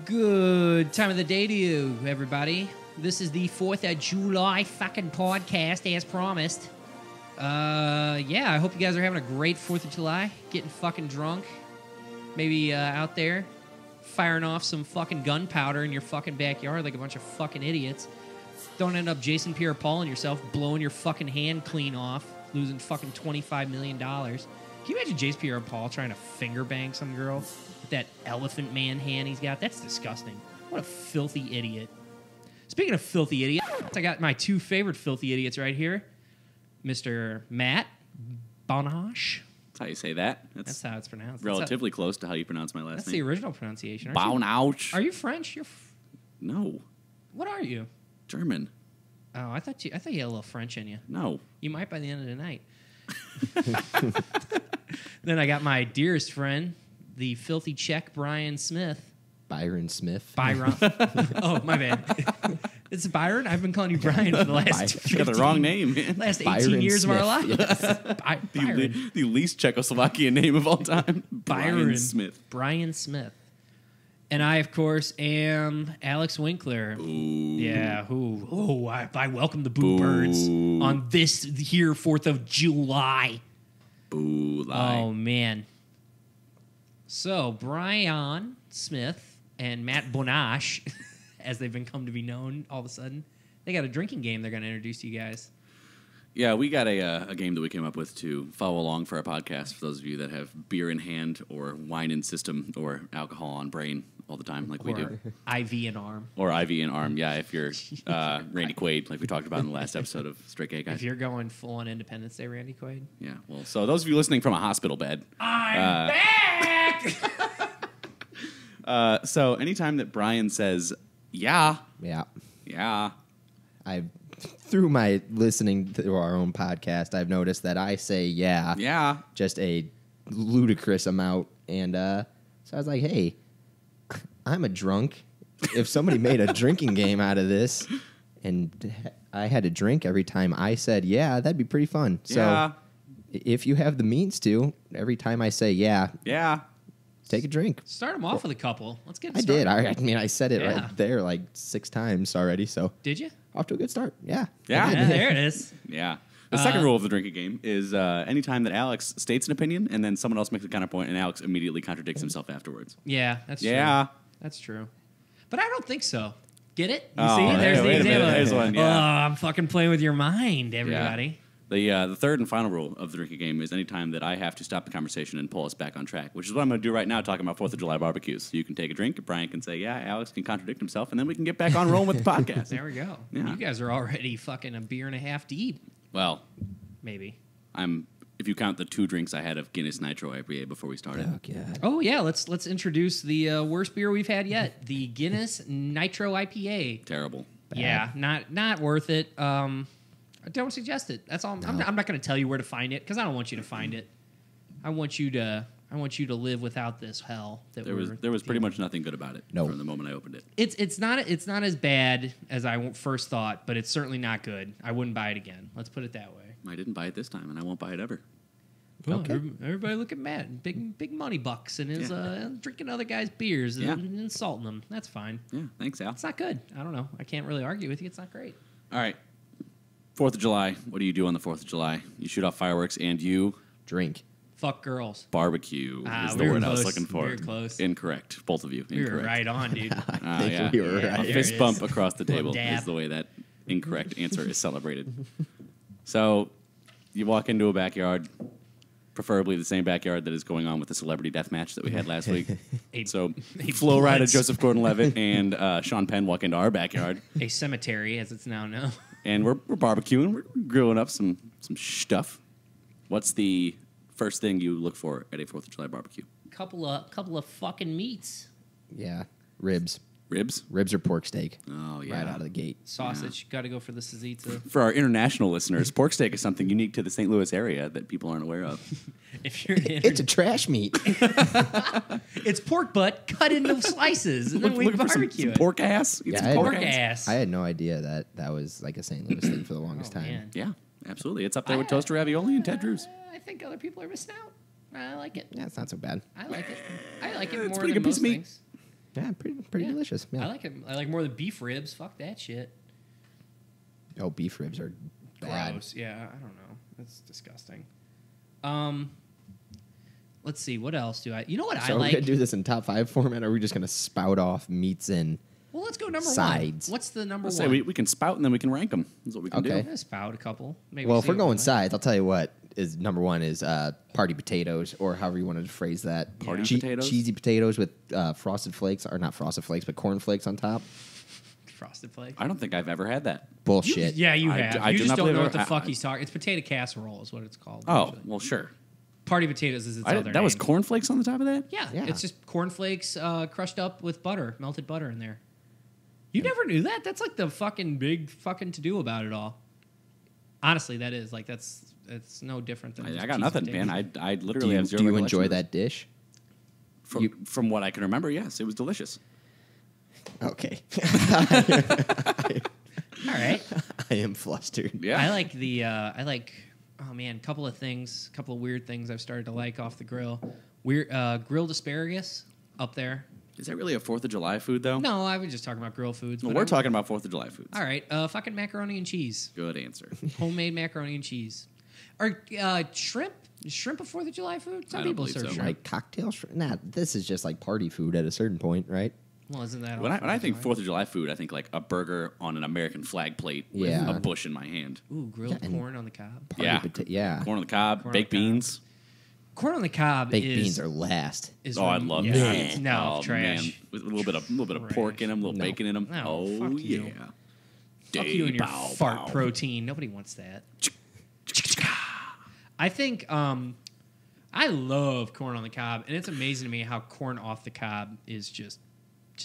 Good time of the day to you, everybody. This is the 4th of July fucking podcast, as promised. I hope you guys are having a great 4th of July, getting fucking drunk. Maybe out there firing off some fucking gunpowder in your fucking backyard like a bunch of fucking idiots. Don't end up Jason Pierre-Paul and yourself blowing your fucking hand clean off, losing fucking $25 million. Can you imagine Jason Pierre-Paul trying to finger bang some girl with that elephant man hand he's got? That's disgusting. What a filthy idiot. Speaking of filthy idiots, I got my two favorite filthy idiots right here. Mr. Matt Bonash. That's how you say that. That's how it's pronounced. Relatively close to how you pronounce my last name. That's the original pronunciation. Bonash. Are you French? No. What are you? German. Oh, I thought you had a little French in you. No. You might by the end of the night. Then I got my dearest friend, the filthy Czech Brian Smith. Byron Smith. Byron. Oh, my bad. It's Byron? I've been calling you Brian for the last You got the wrong name, man. last 18 Byron years Smith, of our lives. yes. Byron. The least Czechoslovakian name of all time. Byron Smith. Brian Smith. And I, of course, am Alex Winkler. Ooh. Yeah, I welcome the boo birds on this here 4th of July. Boo lie. Oh, man. So, Brian Smith and Matt Bonash, as they've become to be known all of a sudden, they got a drinking game they're going to introduce to you guys. Yeah, we got a game that we came up with to follow along for our podcast for those of you that have beer in hand or wine in system or alcohol on brain all the time like we do. IV in arm. Or IV in arm, yeah, if you're Randy Quaid, like we talked about in the last episode of Straight Gay Guyz. If you're going full on Independence Day, Randy Quaid. Yeah, well, so those of you listening from a hospital bed. I'm back! So anytime that Brian says, yeah, Through my listening to our own podcast, I've noticed that I say yeah, just a ludicrous amount. And so I was like, hey, I'm a drunk. If somebody made a drinking game out of this and I had to drink every time I said yeah, that'd be pretty fun. So if you have the means to, every time I say yeah, take a drink. Start them off with a couple. Let's get I started. did. I mean, I said it right there like 6 times already. So Did you? off to a good start. Yeah. Yeah, there it is. Yeah. The second rule of the drinking game is anytime that Alex states an opinion and then someone else makes a counterpoint and Alex immediately contradicts himself afterwards. Yeah, that's true. Yeah. That's true. But I don't think so. Get it? You Oh, see? yeah, There's the wait a minute. example. There's one, Oh, yeah. I'm fucking playing with your mind, everybody. The third and final rule of the drinking game is anytime that I have to stop the conversation and pull us back on track, which is what I'm going to do right now, talking about 4th of July barbecues. You can take a drink, Brian can say, yeah, Alex can contradict himself, and then we can get back on rolling with the podcast. There we go. Yeah. You guys are already fucking a beer and a half deep. Well, Maybe. if you count the 2 drinks I had of Guinness Nitro IPA before we started. Oh, God. Oh, yeah. Let's introduce the worst beer we've had yet. The Guinness Nitro IPA. Terrible. Yeah, not worth it. I don't suggest it. That's all. I'm not going to tell you where to find it because I don't want you to find it. I want you to live without this hell. There was pretty much nothing good about it from the moment I opened it. It's not as bad as I first thought, but it's certainly not good. I wouldn't buy it again. Let's put it that way. I didn't buy it this time, and I won't buy it ever. Well, everybody look at Matt, big money bucks, and is drinking other guys' beers and insulting them. That's fine. Yeah, thanks, Al. It's not good. I don't know. I can't really argue with you. It's not great. All right. 4th of July. What do you do on the 4th of July? You shoot off fireworks and you Drink. Fuck girls. Barbecue is the we were word I was close. looking for. We were close. Incorrect. Both of you. We were Incorrect. right on, dude. I think we were Yeah. right. A There fist it bump is. across the table Dab. is the way that incorrect answer is celebrated. So you walk into a backyard, preferably the same backyard that is going on with the celebrity death match that we had last week. So Flo Rida, bloods. Joseph Gordon-Levitt, and Sean Penn walk into our backyard, A cemetery, as it's now known. and we're barbecuing. We're grilling up some stuff. What's the first thing you look for at a 4th of July barbecue? Couple of fucking meats. Yeah. Ribs. Ribs? Ribs or pork steak. Oh, yeah. Right out of the gate. Sausage. Got to go for the Sazita. For our international listeners, pork steak is something unique to the St. Louis area that people aren't aware of. If you're It's a trash meat. it's pork butt cut into slices, and then we Looking for barbecue some it. pork ass? Eat Yeah, some I had pork Pork ass? ass. I had no idea that was like a St. Louis thing for the longest time. Man. Yeah, absolutely. It's up there with toaster ravioli and Ted Drew's. I think other people are missing out. I like it. Yeah, it's not so bad. I like it. I like it It's more a pretty than good piece most of meat. things. Yeah, pretty delicious. Yeah. I like it. I like more the beef ribs. Fuck that shit. Oh, beef ribs are bad. Gross. Yeah, I don't know. That's disgusting. Let's see. What else do I? You know what So I are like? we gonna do this in top 5 format, or are we just gonna spout off meats and? Well, let's go number sides. one. What's the number Let's one? say we can spout and then we can rank them. That's what we can Okay. do. Spout a couple. Maybe Well, if see we're what going we like. sides, I'll tell you what is number one is party potatoes, or however you wanted to phrase that. Party potatoes? cheesy potatoes with frosted flakes, or not frosted flakes, but corn flakes on top. Frosted flake. I don't think I've ever had that. Bullshit. Yeah, you I have. d- I you do just not don't believe know I- what the I- fuck he's talking. It's potato casserole is what it's called. Oh, usually. well, sure. Party potatoes is its other That was name. cornflakes on the top of that? Yeah, Yeah. it's just cornflakes crushed up with butter, melted butter in there. You never knew that? That's like the fucking big fucking to do about it all. Honestly, that is like it's no different than. I just got cheesy nothing, potatoes. man. I Do literally you, have zero do you recollection enjoy of this. that dish? From what I can remember, yes, it was delicious. Okay. All right. I am flustered. Yeah. I like the oh man, couple of weird things I've started to like off the grill. Weird grilled asparagus up there. Is that really a 4th of July food, though? No, I was just talking about grill foods. Well, but we're I'm- talking about 4th of July foods. All right, fucking macaroni and cheese. Good answer. Homemade macaroni and cheese. Or shrimp. Is shrimp a 4th of July food? Some I don't people believe serve so. shrimp. Like cocktail shrimp? Nah, this is just like party food at a certain point, right? Well, isn't that When all I 4th think of 4th of July food, I think like a burger on an American flag plate with Yeah. a bush in my hand. July? Ooh, grilled Yeah, and- corn on the cob. Yeah. Corn on the cob, Corn on baked the cob. beans. Corn on the cob Baked is... beans are last. is Oh, I when- love yeah, that. No, Oh, trash. man. With a little bit of pork in them, a little No. bacon in them. No, oh, fuck you. yeah. Fuck you and your Bow, fart bow. protein. Nobody wants that. I think I love corn on the cob, and it's amazing to me how corn off the cob is just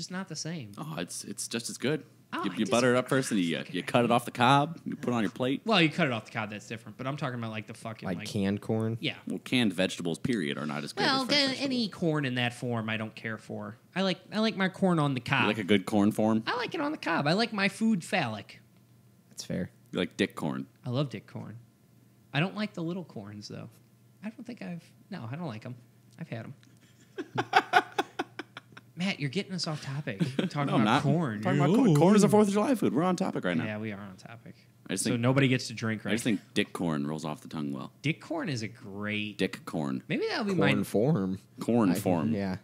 not the same. Oh, it's just as good. Oh, I You butter it up first, and you cut it off the cob. You put it on your plate. Well, you cut it off the cob, that's different. But I'm talking about like the fucking Like canned corn? yeah. Well, canned vegetables, period, are not as good Well, as fresh vegetables. any corn in that form, I don't care for. I like my corn on the cob. You like a good corn form? I like it on the cob. I like my food phallic. That's fair. You like dick corn? I love dick corn. I don't like the little corns though. I don't like them. I've had them. Matt, you're getting us off topic. We're talking No, I'm about not. corn. Talking about corn. Corn is a 4th of July food. We're on topic right now. Yeah, we are on topic. I just So think nobody gets to drink, right? I just think dick corn rolls off the tongue well. dick corn is a great. Dick corn. Maybe that'll be Corn my form. Corn I- form. Yeah.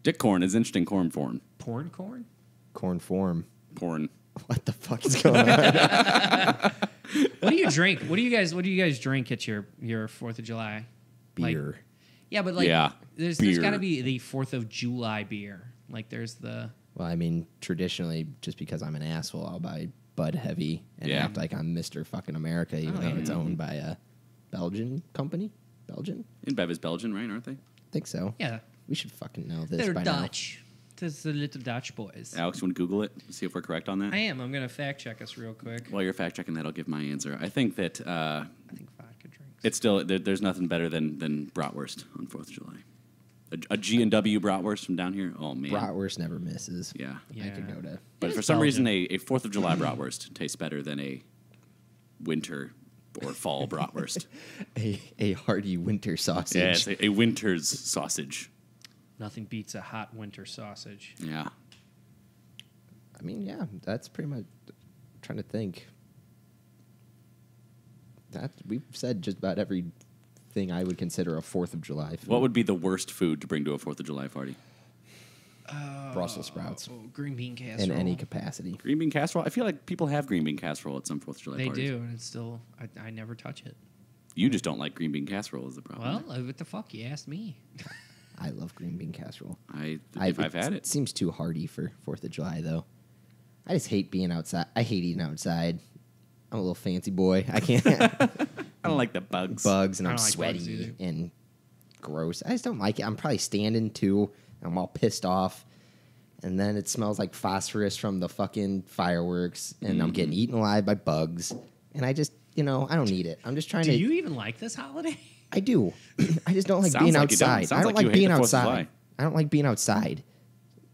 Dick corn is interesting corn form. porn corn. Corn form. Porn. What the fuck is going on? What do you drink? What do you guys drink at your 4th of July? Like- Beer. Yeah, but like, Yeah, there's beer. got to be the 4th of July beer. Like, there's the Well, I mean, traditionally, just because I'm an asshole, I'll buy Bud Heavy and Yeah. act like I'm Mr. fucking America, even Oh, though yeah. it's owned by a Belgian company. Belgian? InBev is Belgian, right? Aren't they? I think so. yeah. We should fucking know this They're by Dutch. There's the little Dutch boys. Alex, you want to Google it? See if we're correct on that. I am. I'm gonna fact check us real quick. While you're fact checking that, I'll give my answer. I think that I think vodka drinks. it's still there's nothing better than bratwurst on 4th of July. A G&W bratwurst from down here. Oh man, now. Bratwurst never misses. yeah. I could go to. But It for is some reason, Belgian. a 4th of July bratwurst tastes better than a winter or fall bratwurst. A hearty winter sausage. Yeah, it's a winter's sausage. Nothing beats a hot winter sausage. Yeah. I mean, yeah, that's pretty much. Trying to think. That we've said just about everything I would consider a 4th of July food. What would be the worst food to bring to a 4th of July party? Brussels sprouts Green bean in casserole. any capacity? Green bean casserole? I feel like people have green bean casserole at some 4th of July They parties. do, and it's still. I never touch it. You just don't like green bean casserole is the problem. Well, what the fuck? You asked me. I love green bean casserole. If I've had it. Seems too hearty for 4th of July, though. I just hate being outside. I hate eating outside. I'm a little fancy boy. I can't. I don't like the bugs. Bugs, and I I'm don't like bugs sweaty either. and gross. I just don't like it. I'm probably standing, too. I'm all pissed off. And then it smells like phosphorus from the fucking fireworks. And I'm getting eaten alive by bugs. And I just, I don't need it. I'm just trying Do to. you even like this holiday? I do. I just don't like Sounds being like you don't. outside. Sounds I don't like you like hate being the 4th of outside. July. I don't like being outside.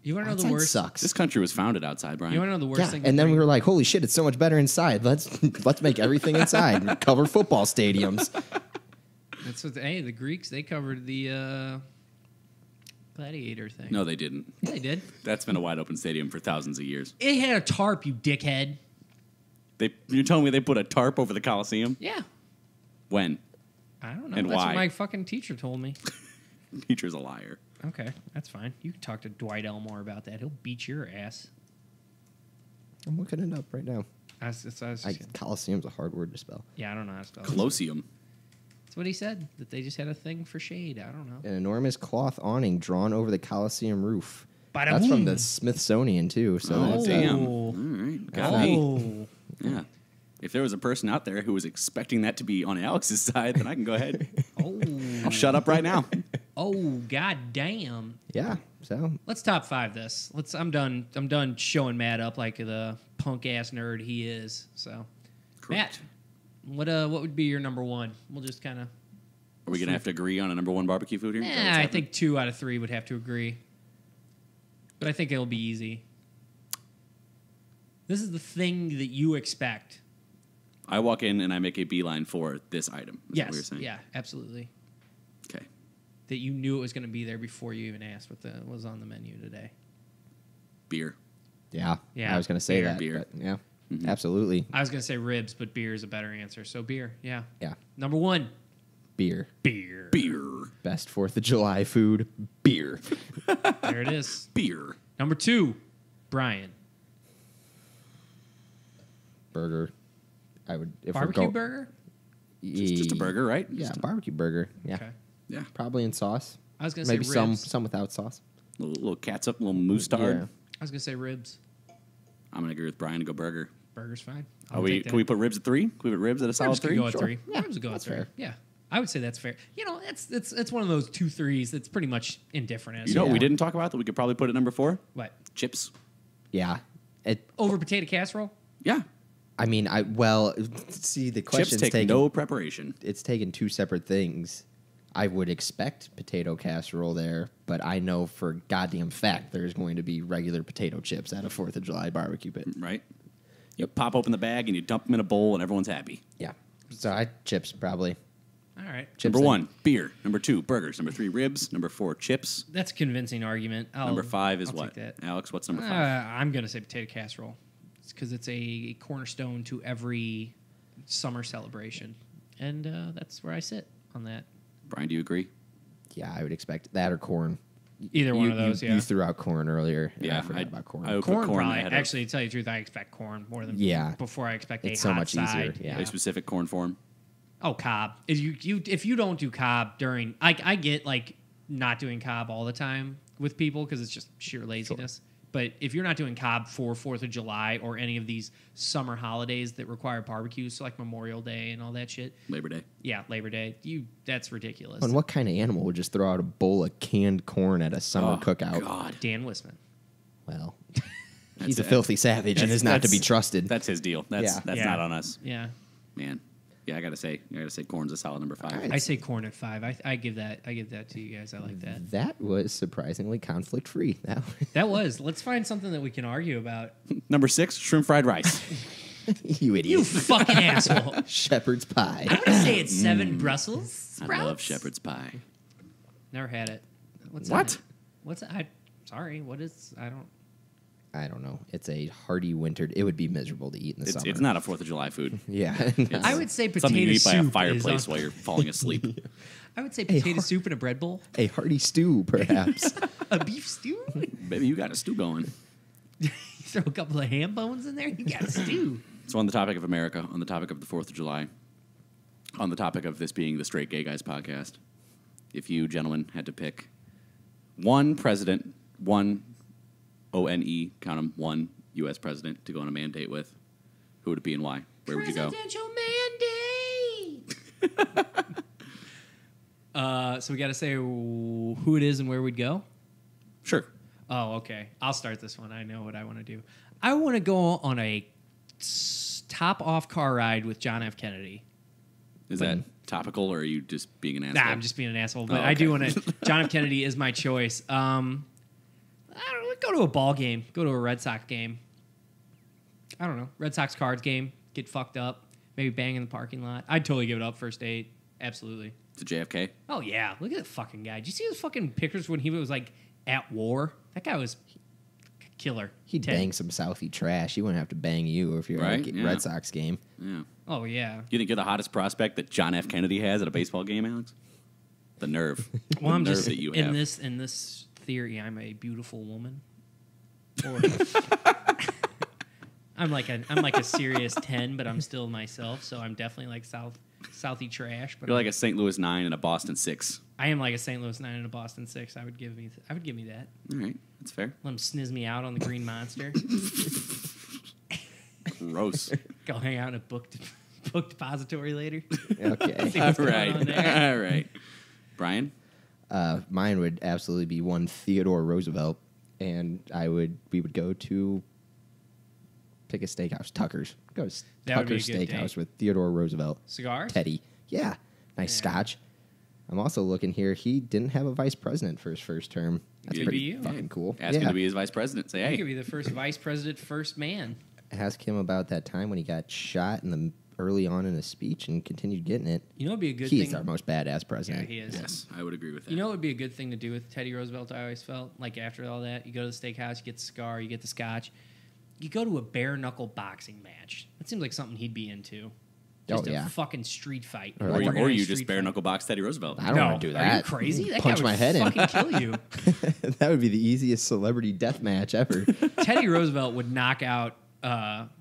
You want to know the Outside worst? sucks. This country was founded outside, Brian. You want to know the worst Yeah, thing? and to then we bring- were like, "Holy shit, it's so much better inside. Let's make everything inside and cover football stadiums." That's what. Hey, the Greeks they covered the gladiator thing. No, they didn't. Yeah, they did. That's been a wide open stadium for thousands of years. It had a tarp, you dickhead. You're telling me they put a tarp over the Coliseum? Yeah. When? I don't know. And That's why? what my fucking teacher told me. Teacher's a liar. Okay, that's fine. You can talk to Dwight Elmore about that. He'll beat your ass. I'm looking it up right now. Coliseum's a hard word to spell. Yeah, I don't know how to spell it. Colosseum. That's what he said, that they just had a thing for shade. I don't know. An enormous cloth awning drawn over the Coliseum roof. Bada That's boom. from the Smithsonian, too. So Oh, that's, damn. All right. Got me. Oh. Yeah. If there was a person out there who was expecting that to be on Alex's side, then I can go ahead. Oh. I'll shut up right now. Oh, god damn. Yeah, so Let's top five this. I'm done showing Matt up like the punk ass nerd he is. So Correct. Matt, what would be your number one? We'll just kind of Are we going to have to agree on a number one barbecue food here? Is that what's I happening? think 2 out of 3 would have to agree. But I think it'll be easy. This is the thing that you expect. I walk in and I make a beeline for this item. Is that what you're Yes. saying? Yeah, absolutely. Okay. That you knew it was going to be there before you even asked what was on the menu today. Beer. yeah, Yeah, I was going to say beer. that. Beer. But yeah, Mhm. absolutely. I was going to say ribs, but beer is a better answer. So beer, yeah. Yeah, Number 1, beer. beer. Beer. Best 4th of July food, beer. There it is. Beer. Number 2, Brian. Burger. I would if Barbecue we're burger? Just a burger, right? Yeah, Just a- barbecue burger. Yeah, Okay. Yeah. probably in sauce. I was going to Maybe say ribs. some without sauce. Little catsup, little mustard. Yeah. I was going to say ribs. I'm going to agree with Brian and go burger. Burger's fine. Can we put ribs at 3? Can we put ribs at a solid Ribs could 3? go at Sure. 3. Yeah, Ribs would go at that's 3. fair. Yeah. I would say that's fair. You know, it's one of those 2 3s that's pretty much indifferent as You know what Yeah. we didn't talk about that we could probably put at number 4? What? Chips. Yeah. Over potato casserole? Yeah. I mean, see, the Chips question's take taken. no preparation. It's taken 2 separate things. I would expect potato casserole there, but I know for goddamn fact there's going to be regular potato chips at a 4th of July barbecue pit. Right? You pop open the bag and you dump them in a bowl and everyone's happy. Yeah. So chips probably. All right. Chips Number and- 1, beer. Number 2, burgers. Number 3, ribs. Number 4, chips. That's a convincing argument. Number 5 is I'll what? take that. Alex, what's number 5? I'm going to say potato casserole. It's because it's a cornerstone to every summer celebration. And that's where I sit on that. Brian, do you agree? Yeah, I would expect that or corn. Either one of those, you, yeah. You threw out corn earlier. And Yeah, I forgot about corn. I would Corn, put corn probably. ahead of- Actually, to tell you the truth, I expect corn more than before I expect It's a so hot much easier, side. yeah. A specific corn form. Oh, Cobb. If you don't do Cobb during, I get like not doing Cobb all the time with people because it's just sheer laziness. But if you're not doing Cobb for 4th of July or any of these summer holidays that require barbecues, so like Memorial Day and all that shit, Labor Day. yeah, Labor Day, that's ridiculous. And what kind of animal would just throw out a bowl of canned corn at a summer cookout? God. Dan Wisman. Well, That's he's a it. filthy savage and is not to be trusted. That's his deal. That's Yeah. not on us, Yeah, man. Yeah, I gotta say corn's a solid number 5. All right. I say corn at 5. I give that to you guys. I like that. That was surprisingly conflict free. That was. Let's find something that we can argue about. Number 6, shrimp fried rice. You idiot. You fucking asshole. Shepherd's pie. I'm gonna say it's 7 Brussels sprouts. I love shepherd's pie. Never had it. What's What? in it? What's it? Sorry. What is? I don't know. It's a hearty winter. It would be miserable to eat in the summer. It's not a 4th of July food. Yeah. I would say Something you potato eat by a soup. fireplace is while you're falling asleep. I would say Hey, potato soup in a bread bowl. a hearty stew, perhaps. A beef stew. Baby, you got a stew going. You throw a couple of ham bones in there. You got a stew. So on the topic of America, on the topic of the 4th of July, on the topic of this being the Straight Gay Guyz podcast, if you gentlemen had to pick one president, one O-N-E, count 'em, one U.S. president to go on a mandate with, who would it be and why? Where would you go? Presidential mandate. So we got to say who it is and where we'd go. Sure. Oh, okay. I'll start this one. I know what I want to do. I want to go on a top-off car ride with John F. Kennedy. Is that topical, or are you just being an asshole? Nah, I'm just being an asshole. But Oh, I do okay. want to. John F. Kennedy is my choice. I don't know. Go to a ball game. Go to a Red Sox game. I don't know. Red Sox Cards game. Get fucked up. Maybe bang in the parking lot. I'd totally give it up first date. Absolutely. To JFK? Oh, yeah. Look at the fucking guy. Did you see his fucking pictures when he was, like, at war? That guy was a killer. He'd bang some Southie trash. He wouldn't have to bang you if you're at a Red Sox game. Yeah. Oh, yeah. You think you're the hottest prospect that John F. Kennedy has at a baseball game, Alex? The nerve. Well, the I'm nerve just that you have. in this theory, I'm a beautiful woman. Or I'm like a serious 10, but I'm still myself, so I'm definitely like Southie trash. But You're like a St. Louis 9 and a Boston 6. I am like a St. Louis 9 and a Boston 6. I would give me that. All right, that's fair. Let him sniz me out on the Green Monster. Gross. Go hang out in a book depository later. Okay. All right. Brian? Mine would absolutely be one Theodore Roosevelt, and we would go to pick a steakhouse, Tucker's. Go to Tucker's Steakhouse with Theodore Roosevelt. Cigars? Teddy. Yeah. Nice scotch. I'm also looking here. He didn't have a vice president for his first term. That's pretty fucking cool. Ask him to be his vice president. Say, hey. He could be the first vice president, first man. Ask him about that time when he got shot early on in his speech and continued getting it. You know what would be a good thing? He's our most badass president. Yeah, he is. Yes, I would agree with that. You know what would be a good thing to do with Teddy Roosevelt, I always felt? Like, after all that, you go to the steakhouse, you get the cigar, you get the scotch. You go to a bare-knuckle boxing match. That seems like something he'd be into. Just a fucking street fight. Or you just bare-knuckle box Teddy Roosevelt. I don't want to do that. Are you crazy? That punch guy my would head fucking kill you. That would be the easiest celebrity death match ever. Teddy Roosevelt would knock out...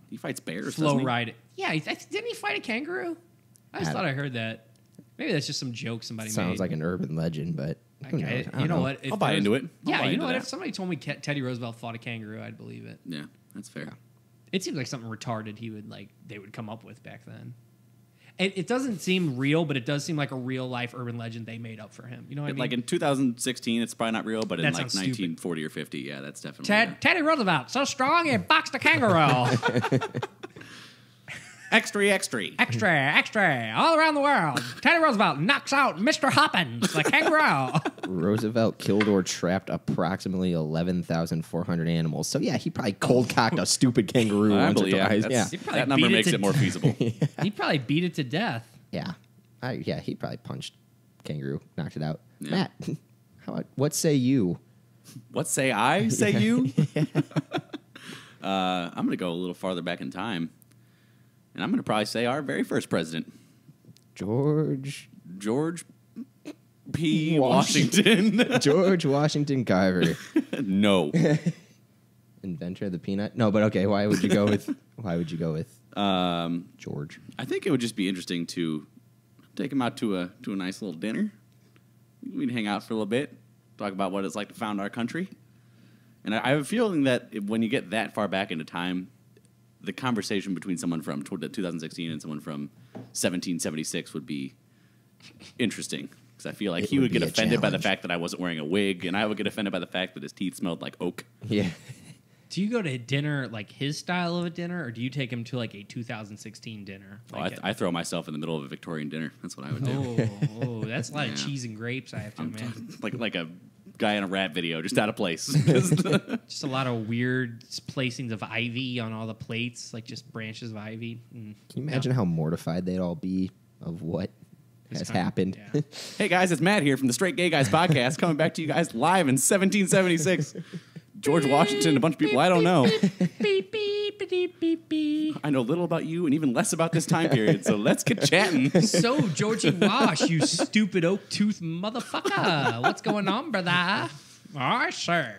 he fights bears, Flo Rida. Yeah, didn't he fight a kangaroo? I just thought I heard that. Maybe that's just some joke somebody made. Sounds like an urban legend, but who knows? You know what? I'll buy into it. Yeah, you know what? If somebody told me Teddy Roosevelt fought a kangaroo, I'd believe it. Yeah, that's fair. It seems like something retarded they would come up with back then. It doesn't seem real, but it does seem like a real life urban legend they made up for him. You know what I mean? Like in 2016, it's probably not real, but in like 1940 stupid. or 50, yeah, that's definitely. Teddy Roosevelt, so strong he boxed a kangaroo. Extra, all around the world. Teddy Roosevelt knocks out Mr. Hoppins, the kangaroo. Roosevelt killed or trapped approximately 11,400 animals. So, yeah, he probably cold-cocked a stupid kangaroo once or twice. Yeah. That number makes it more feasible. He probably beat it to death. Yeah. He probably punched kangaroo, knocked it out. Yeah. Matt, what say you? What say I? Say you? I'm going to go a little farther back in time. And I'm going to probably say our very first president. George P. Washington. George Washington Carver. No. Inventor of the peanut? No, but okay, why would you go with George? I think it would just be interesting to take him out to a nice little dinner. We'd hang out for a little bit, talk about what it's like to found our country. And I have a feeling that when you get that far back into time, the conversation between someone from 2016 and someone from 1776 would be interesting. Because I feel like he would get offended by the fact that I wasn't wearing a wig, and I would get offended by the fact that his teeth smelled like oak. Yeah. Do you go to dinner like his style of a dinner, or do you take him to like a 2016 dinner? Like I throw myself in the middle of a Victorian dinner. That's what I would do. Oh, that's a lot of cheese and grapes, I have to imagine. Like a guy in a rap video, just out of place. Just a lot of weird placings of ivy on all the plates, like just branches of ivy. Can you imagine how mortified they'd all be of what has happened? Yeah. Hey guys, it's Matt here from the Straight Gay Guyz Podcast, coming back to you guys live in 1776. George Washington, a bunch of people I don't know. I know little about you and even less about this time period, so let's get chatting. So, Georgie Wash, you stupid oak-toothed motherfucker. What's going on, brother? Oh, sir.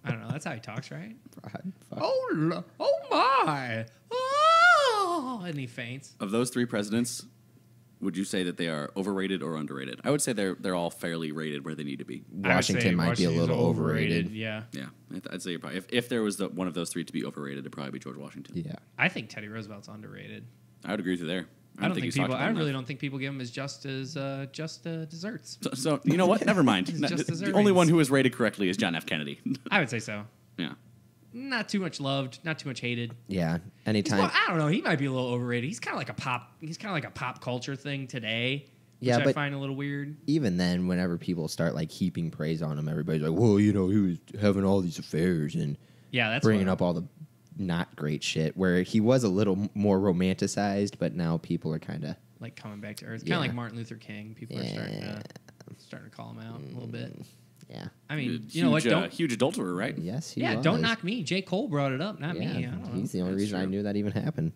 I don't know. That's how he talks, right? Oh my. Oh, and he faints. Of those three presidents, would you say that they are overrated or underrated? I would say they're all fairly rated where they need to be. Washington might be a little overrated. Yeah. Yeah. I'd say you're probably, if there was one of those three to be overrated, it'd probably be George Washington. Yeah. I think Teddy Roosevelt's underrated. I would agree with you there. I really don't think people give him as just desserts. So you know what? Never mind. The only one who was rated correctly is John F. Kennedy. I would say so. Yeah. Not too much loved, not too much hated. Yeah. Anytime. I don't know. He might be a little overrated. He's kind of like a pop culture thing today. Yeah, which but I find a little weird. Even then, whenever people start like heaping praise on him, everybody's like, "Well, he was having all these affairs and that's bringing up all the not great shit." Where he was a little more romanticized, but now people are kind of like coming back to earth. Kind of like Martin Luther King. People are starting to call him out a little bit. Yeah. I mean, you know what? Huge adulterer, right? Yes, he was. Don't knock me. J. Cole brought it up, not me. I don't know. He's the only reason I knew that even happened.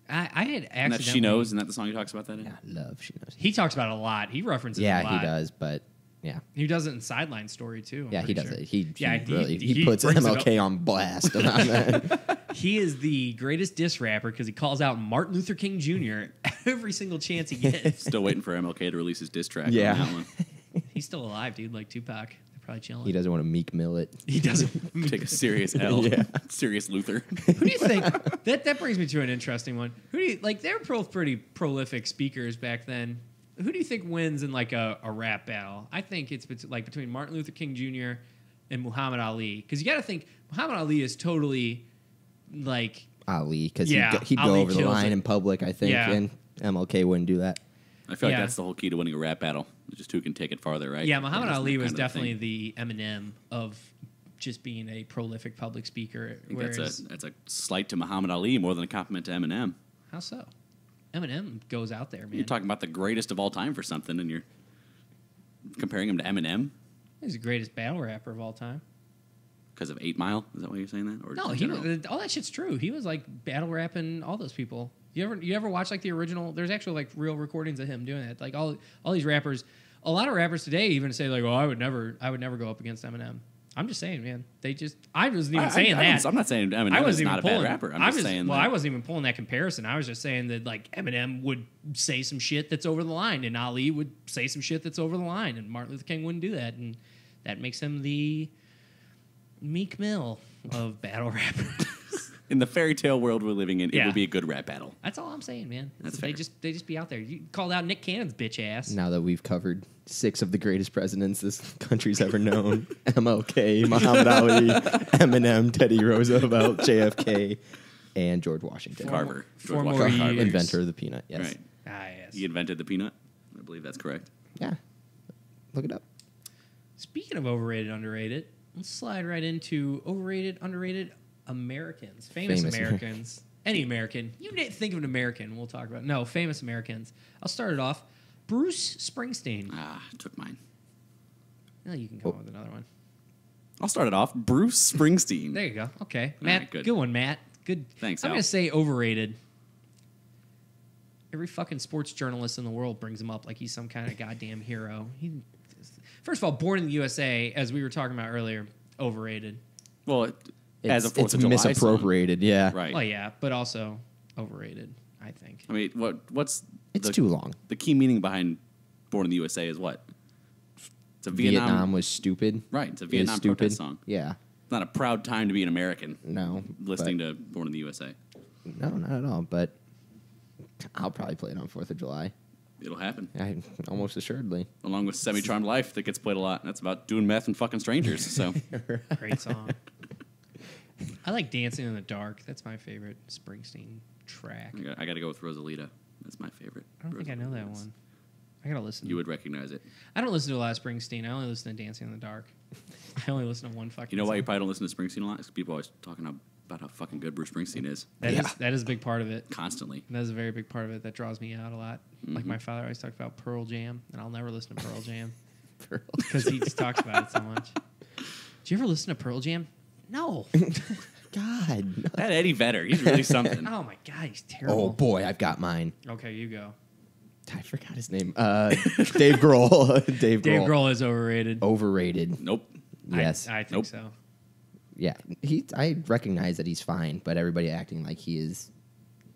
I had accidentally... And that She Knows, isn't that the song he talks about that in? Yeah, love She Knows. He talks about it a lot. He references it a lot. Yeah, he does, but... Yeah, he does it in Sideline Story too. He does it. He really puts MLK on blast about that. He is the greatest diss rapper because he calls out Martin Luther King Jr. every single chance he gets. Still waiting for MLK to release his diss track. Yeah, on that one. He's still alive, dude. Like Tupac, they're probably chilling. He doesn't want to Meek Mill it. He doesn't take a serious L. Serious Luther. Who do you think? That brings me to an interesting one. Who do you like? They're both pretty prolific speakers back then. Who do you think wins in like a rap battle? I think it's between Martin Luther King Jr. and Muhammad Ali. Because you got to think Muhammad Ali is totally like Ali, because he'd go over the line in public, I think, and MLK wouldn't do that. I feel like that's the whole key to winning a rap battle. Just who can take it farther, right? Yeah, Muhammad Ali was definitely the Eminem of just being a prolific public speaker. I think that's a slight to Muhammad Ali more than a compliment to Eminem. How so? Eminem goes out there, man. You're talking about the greatest of all time for something, and you're comparing him to Eminem? He's the greatest battle rapper of all time. Because of 8 Mile? Is that why you're saying that? Or no, all that shit's true. He was like battle rapping all those people. You ever watch like the original? There's actually like real recordings of him doing that. Like all these rappers, a lot of rappers today even say like, "Oh, I would never go up against Eminem." I'm just saying, man. I wasn't even saying that. I'm not saying Eminem is not a bad rapper. I'm just saying. Well, I wasn't even pulling that comparison. I was just saying that like Eminem would say some shit that's over the line, and Ali would say some shit that's over the line, and Martin Luther King wouldn't do that, and that makes him the Meek Mill of battle rappers. In the fairy tale world we're living in, it would be a good rap battle. That's all I'm saying, man. That's fair. They just be out there. You called out Nick Cannon's bitch ass. Now that we've covered 6 of the greatest presidents this country's ever known: MLK, Muhammad Ali, Eminem, Teddy Roosevelt, JFK, and George Washington. Carver. George Washington Carver. Inventor of the peanut, yes. Right. Yes. He invented the peanut. I believe that's correct. Yeah. Look it up. Speaking of overrated, underrated, let's slide right into overrated, underrated Americans. Famous Americans. Any American. You think of an American, we'll talk about it. No, famous Americans. I'll start it off. Bruce Springsteen. Took mine. Well, you can come up with another one. I'll start it off. Bruce Springsteen. There you go. Okay. Matt, right, good one, Matt. Good. Thanks, I'm going to say overrated. Every fucking sports journalist in the world brings him up like he's some kind of goddamn hero. First of all, born in the USA, as we were talking about earlier, overrated. Well, as a 4th of July misappropriated, song. Yeah. Right. Well, yeah, but also overrated, I think. I mean, what's it's too long. The key meaning behind Born in the USA is what? It's a Vietnam was stupid. Right. It's a Vietnam protest song. Yeah. It's not a proud time to be an American. No. Listening to Born in the USA. No, not at all. But I'll probably play it on 4th of July. It'll happen. Almost assuredly. Along with Semi-Charmed Life that gets played a lot. And that's about doing meth and fucking strangers. So Great song. I like Dancing in the Dark. That's my favorite Springsteen track. I got to go with Rosalita. That's my favorite. I don't think I know that one. I got to listen. You would recognize it. I don't listen to a lot of Springsteen. I only listen to Dancing in the Dark. I only listen to one fucking You know song. why you probably don't listen to Springsteen a lot? Because people are always talking about how fucking good Bruce Springsteen is. That is a big part of it. Constantly. That is a very big part of it that draws me out a lot. Mm-hmm. Like my father always talked about Pearl Jam, and I'll never listen to Pearl Jam. Because he just talks about it so much. Did you ever listen to Pearl Jam? No. God. No. That Eddie Vedder, he's really something. Oh, my God, he's terrible. Oh, boy, I've got mine. Okay, you go. I forgot his name. Dave Grohl. Dave Grohl is overrated. Overrated. Nope. Yes. I think so. Yeah. I recognize that he's fine, but everybody acting like he is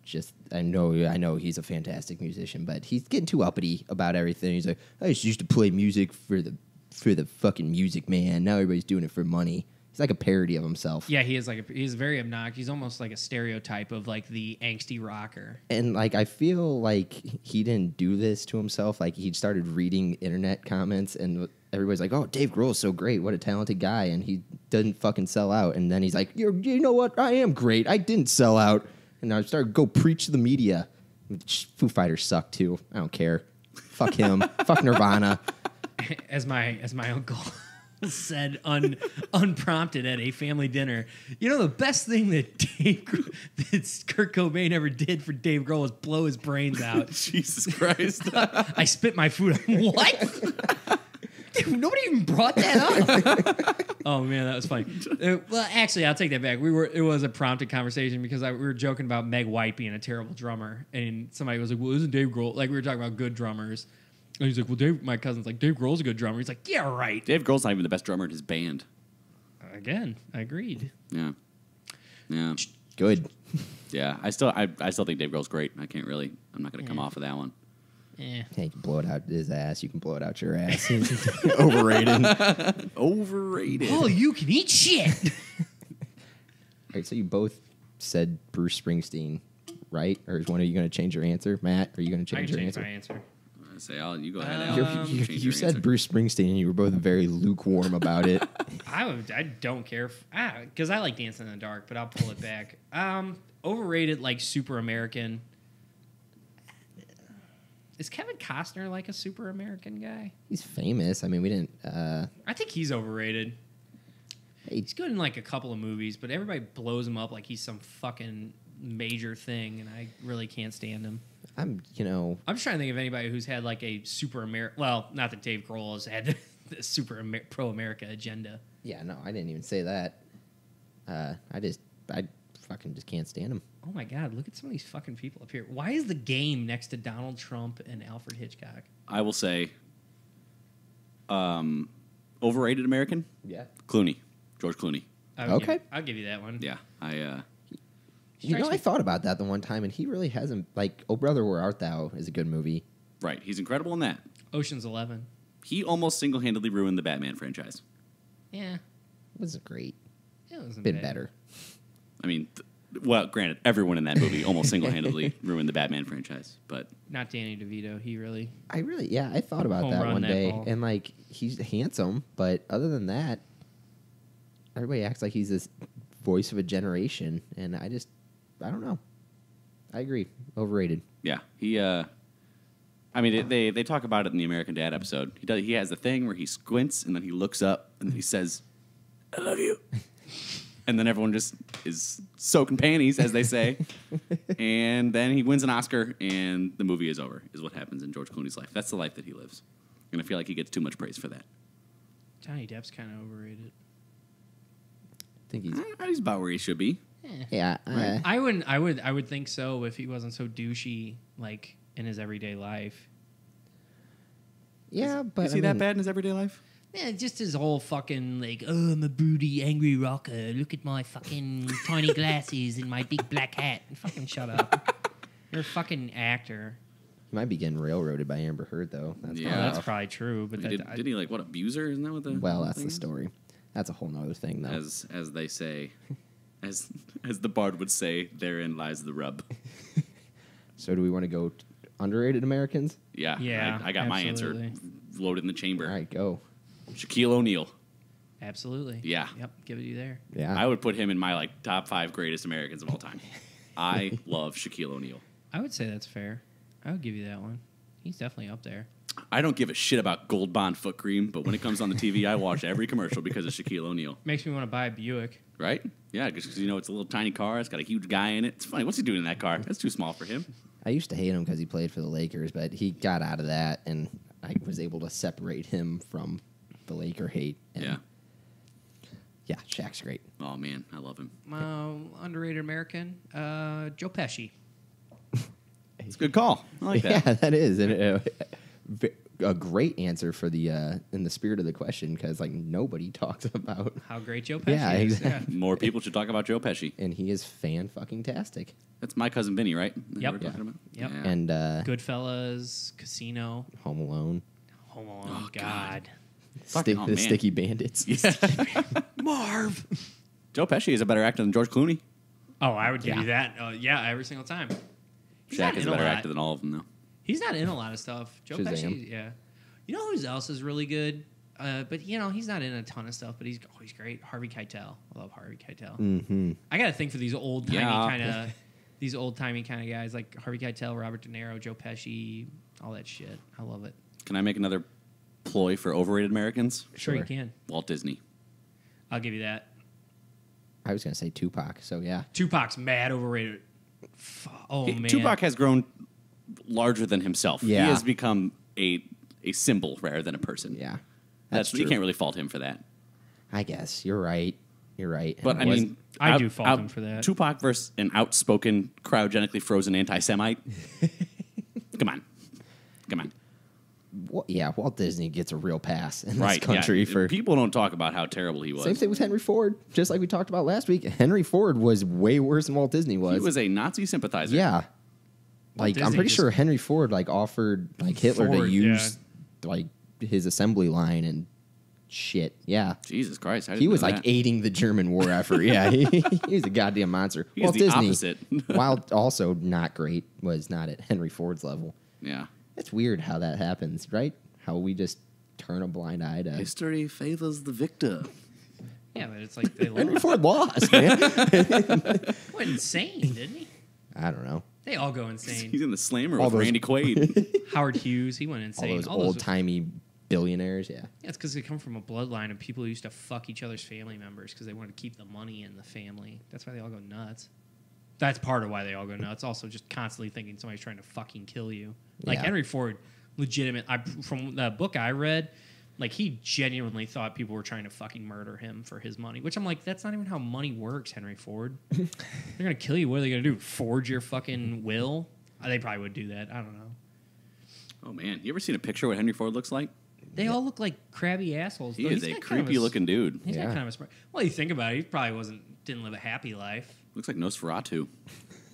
just... I know he's a fantastic musician, but he's getting too uppity about everything. He's like, I just used to play music for the fucking music, man. Now everybody's doing it for money. He's like a parody of himself. Yeah, he is he's very obnoxious. He's almost like a stereotype of like the angsty rocker. And like I feel like he didn't do this to himself. Like he started reading internet comments and everybody's like, "Oh, Dave Grohl's so great. What a talented guy." And he didn't fucking sell out. And then he's like, you know what? I am great. I didn't sell out. And I started go preach to the media. Foo Fighters suck too. I don't care. Fuck him. Fuck Nirvana. As my uncle said unprompted at a family dinner, you know, the best thing that Kurt Cobain ever did for Dave Grohl was blow his brains out. Jesus Christ. I spit my food. What? Dude, nobody even brought that up. Oh man, that was funny. Well, actually, I'll take that back. It was a prompted conversation because we were joking about Meg White being a terrible drummer, and somebody was like, "Well, isn't Dave Grohl?" Like we were talking about good drummers, and he's like, "Well, my cousin's like, Dave Grohl's a good drummer." He's like, "Yeah, right." Dave Grohl's not even the best drummer in his band. Again, I agreed. Yeah. Good. Yeah, I still think Dave Grohl's great. I'm not going to come off of that one. Yeah. Hey, you can blow it out his ass. You can blow it out your ass. Overrated. Overrated. Oh, you can eat shit. All right, so you both said Bruce Springsteen, right? Or is one of you going to change your answer? Matt, are you going to change your answer? My answer. I say, you go ahead, Al. You said Bruce Springsteen, and you were both very lukewarm about it. I don't care because I like Dancing in the Dark, but I'll pull it back. Overrated, like super American. Is Kevin Costner like a super American guy? He's famous. I mean, we didn't. I think he's overrated. He's good in like a couple of movies, but everybody blows him up like he's some fucking major thing, and I really can't stand him. I'm just trying to think of anybody who's had like a super American. Well, not that Dave Grohl has had the super pro-America agenda. Yeah, no, I didn't even say that. I fucking just can't stand him. Oh my God, look at some of these fucking people up here. Why is The Game next to Donald Trump and Alfred Hitchcock? I will say, overrated American? Yeah. Clooney. George Clooney. Okay. I'll give you that one. Yeah. I thought about that the one time, and he really hasn't, like, Oh Brother, Where Art Thou is a good movie. Right. He's incredible in that. Ocean's 11. He almost single-handedly ruined the Batman franchise. Yeah. It wasn't great. It wasn't Been bad. better. I mean, well, granted, everyone in that movie almost single-handedly ruined the Batman franchise, but... Not Danny DeVito. I thought about Home that run one that day, ball. and, like, he's handsome, but other than that, everybody acts like he's this voice of a generation, and I don't know. I agree. Overrated. Yeah, he. I mean, they talk about it in the American Dad episode. He has the thing where he squints and then he looks up and then he says, "I love you," and then everyone just is soaking panties, as they say. And then he wins an Oscar, and the movie is over. Is what happens in George Clooney's life. That's the life that he lives, and I feel like he gets too much praise for that. Johnny Depp's kind of overrated. I think He's about where he should be. Yeah. I would think so if he wasn't so douchey like in his everyday life. Yeah, but Is he that bad in his everyday life? Yeah, just his whole fucking like, oh, I'm a broody, angry rocker. Look at my fucking tiny glasses and my big black hat. Fucking shut up. You're a fucking actor. He might be getting railroaded by Amber Heard, though. That's That's probably true. But Did he abuse her? Isn't that what the that's thing the is? story. That's a whole nother thing, though. As they say, as the bard would say, therein lies the rub. So do we want to go underrated Americans? Yeah. Yeah, I got my answer absolutely. loaded in the chamber. All right, go. Shaquille O'Neal. Absolutely. Yeah. Yep. Give it you there. Yeah. I would put him in my top 5 greatest Americans of all time. I love Shaquille O'Neal. I would say that's fair. I would give you that one. He's definitely up there. I don't give a shit about Gold Bond foot cream, but when it comes on the TV, I watch every commercial because of Shaquille O'Neal. Makes me want to buy a Buick. Right? Yeah, because it's a little tiny car. It's got a huge guy in it. It's funny. What's he doing in that car? That's too small for him. I used to hate him because he played for the Lakers, but he got out of that, and I was able to separate him from the Laker hate. And Yeah. Yeah, Shaq's great. Oh, man. I love him. Underrated American, Joe Pesci. It's a good call. I like that. Yeah, that is. And, a great answer for the in the spirit of the question, because like nobody talks about How great Joe Pesci Yeah, is. exactly. More people should talk about Joe Pesci. and he is fan-fucking-tastic. That's My Cousin Vinny, right? Yep. We're talking about? Yep. Yeah. And Goodfellas, Casino, Home Alone, Home Alone. Oh, God. the man. Sticky Bandits. Marv. Joe Pesci is a better actor than George Clooney. Oh, I would give Yeah. you that. Every single time. He's Shaq not is in a better lot. actor than all of them, though. He's not in a lot of stuff. Joe Shazam. Pesci, yeah. You know who else is really good? But he's not in a ton of stuff. But he's great. Harvey Keitel. I love Harvey Keitel. Mm-hmm. I got to think for these old timey Yeah. kind of guys like Harvey Keitel, Robert De Niro, Joe Pesci, all that shit. I love it. Can I make another ploy for overrated Americans? Sure you can. Walt Disney. I'll give you that. I was going to say Tupac, so yeah. Tupac's mad overrated. Man. Tupac has grown larger than himself. Yeah. He has become a symbol rather than a person. Yeah. That's true. You can't really fault him for that. I guess. You're right. But I mean, I do fault him for that. Tupac versus an outspoken, cryogenically frozen anti-Semite. Come on. Yeah, Walt Disney gets a real pass in this country. For people don't talk about how terrible he was. Same thing with Henry Ford. Just like we talked about last week, Henry Ford was way worse than Walt Disney was. He was a Nazi sympathizer. Yeah. Like, I'm pretty sure Henry Ford offered Hitler to use his assembly line and shit. Yeah. Jesus Christ. He was aiding the German war effort. Yeah. He was a goddamn monster. He was the opposite. While also not great, was not at Henry Ford's level. Yeah. It's weird how that happens, right? How we just turn a blind eye to... History favors the victor. Yeah, but it's like they Henry Ford lost, man. Went insane, didn't he? I don't know. They all go insane. He's in the Slammer with Randy Quaid. Howard Hughes, he went insane. All those old-timey billionaires, yeah. Yeah, it's because they come from a bloodline of people who used to fuck each other's family members because they wanted to keep the money in the family. That's why they all go nuts. That's part of why they all go nuts. Also, just constantly thinking somebody's trying to fucking kill you. Like Henry Ford, legitimate. From the book I read, like he genuinely thought people were trying to fucking murder him for his money. Which I'm like, that's not even how money works, Henry Ford. They're gonna kill you. What are they gonna do? Forge your fucking will? They probably would do that. I don't know. Oh man, you ever seen a picture of what Henry Ford looks like? They all look like crabby assholes. He is a creepy looking dude. He's got kind of a smart. Well, you think about it, he probably didn't live a happy life. Looks like Nosferatu.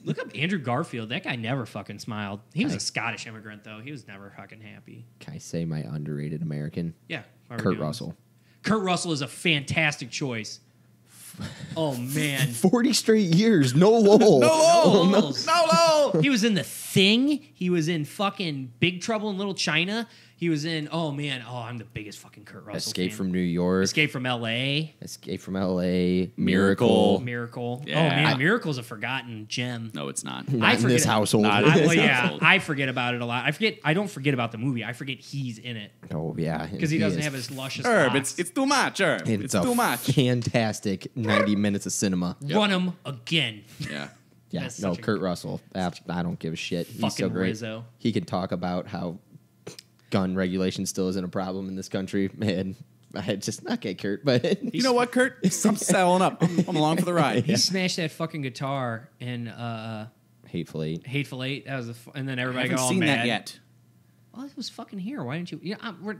Look up Andrew Garfield. That guy never fucking smiled. He was a Scottish immigrant, though. He was never fucking happy. Can I say my underrated American? Yeah. Kurt Russell. Kurt Russell is a fantastic choice. Oh, man. 40 straight years. No lull. No lull. He was in The Thing. He was in fucking Big Trouble in Little China. He was in, I'm the biggest fucking Kurt Russell Escape fan. from New York. Escape from L.A. Miracle. Yeah. Oh, man, Miracle's a forgotten gem. No, it's not. Not in this household. I forget about it a lot. I don't forget about the movie. I forget he's in it. Oh, yeah. Because he doesn't have his luscious locks. It's too much, Herb. It's too much. Fantastic 90 minutes of cinema. Run him again. Yeah. Yeah, no, Kurt Russell. I don't give a shit. He's so great. Rizzo. He can talk about how gun regulation still isn't a problem in this country. Man, I just not get Kurt, but you know what, Kurt? I'm selling up. I'm along for the ride. He smashed that fucking guitar in Hateful Eight. Hateful Eight. That was and then everybody got all seen mad. That yet. Well, it was fucking here. Why didn't you? We're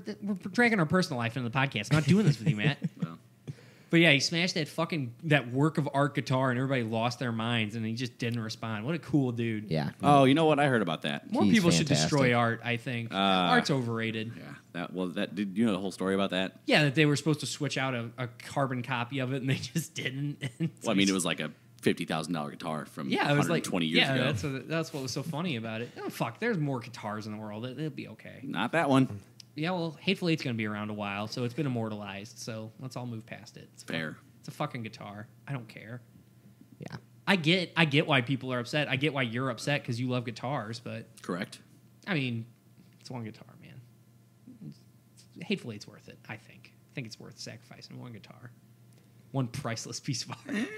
dragging our personal life into the podcast. I'm not doing this with you, Matt. Well. But yeah, he smashed that work of art guitar, and everybody lost their minds, and he just didn't respond. What a cool dude! Yeah. Oh, you know what? I heard about that. More people should destroy art. I think art's overrated. Yeah. Did you know the whole story about that? Yeah, that they were supposed to switch out a carbon copy of it, and they just didn't. Well, I mean, it was like a $50,000 guitar from it was 120 years ago. Yeah, that's what was so funny about it. Oh fuck, there's more guitars in the world. It'll be okay. Not that one. Yeah, well, Hateful Eight's going to be around a while, so it's been immortalized. So let's all move past it. It's fair. It's a fucking guitar. I don't care. Yeah. I get why people are upset. I get why you're upset because you love guitars, but correct. I mean, it's one guitar, man. Hateful Eight's worth it. I think it's worth sacrificing one guitar, one priceless piece of art.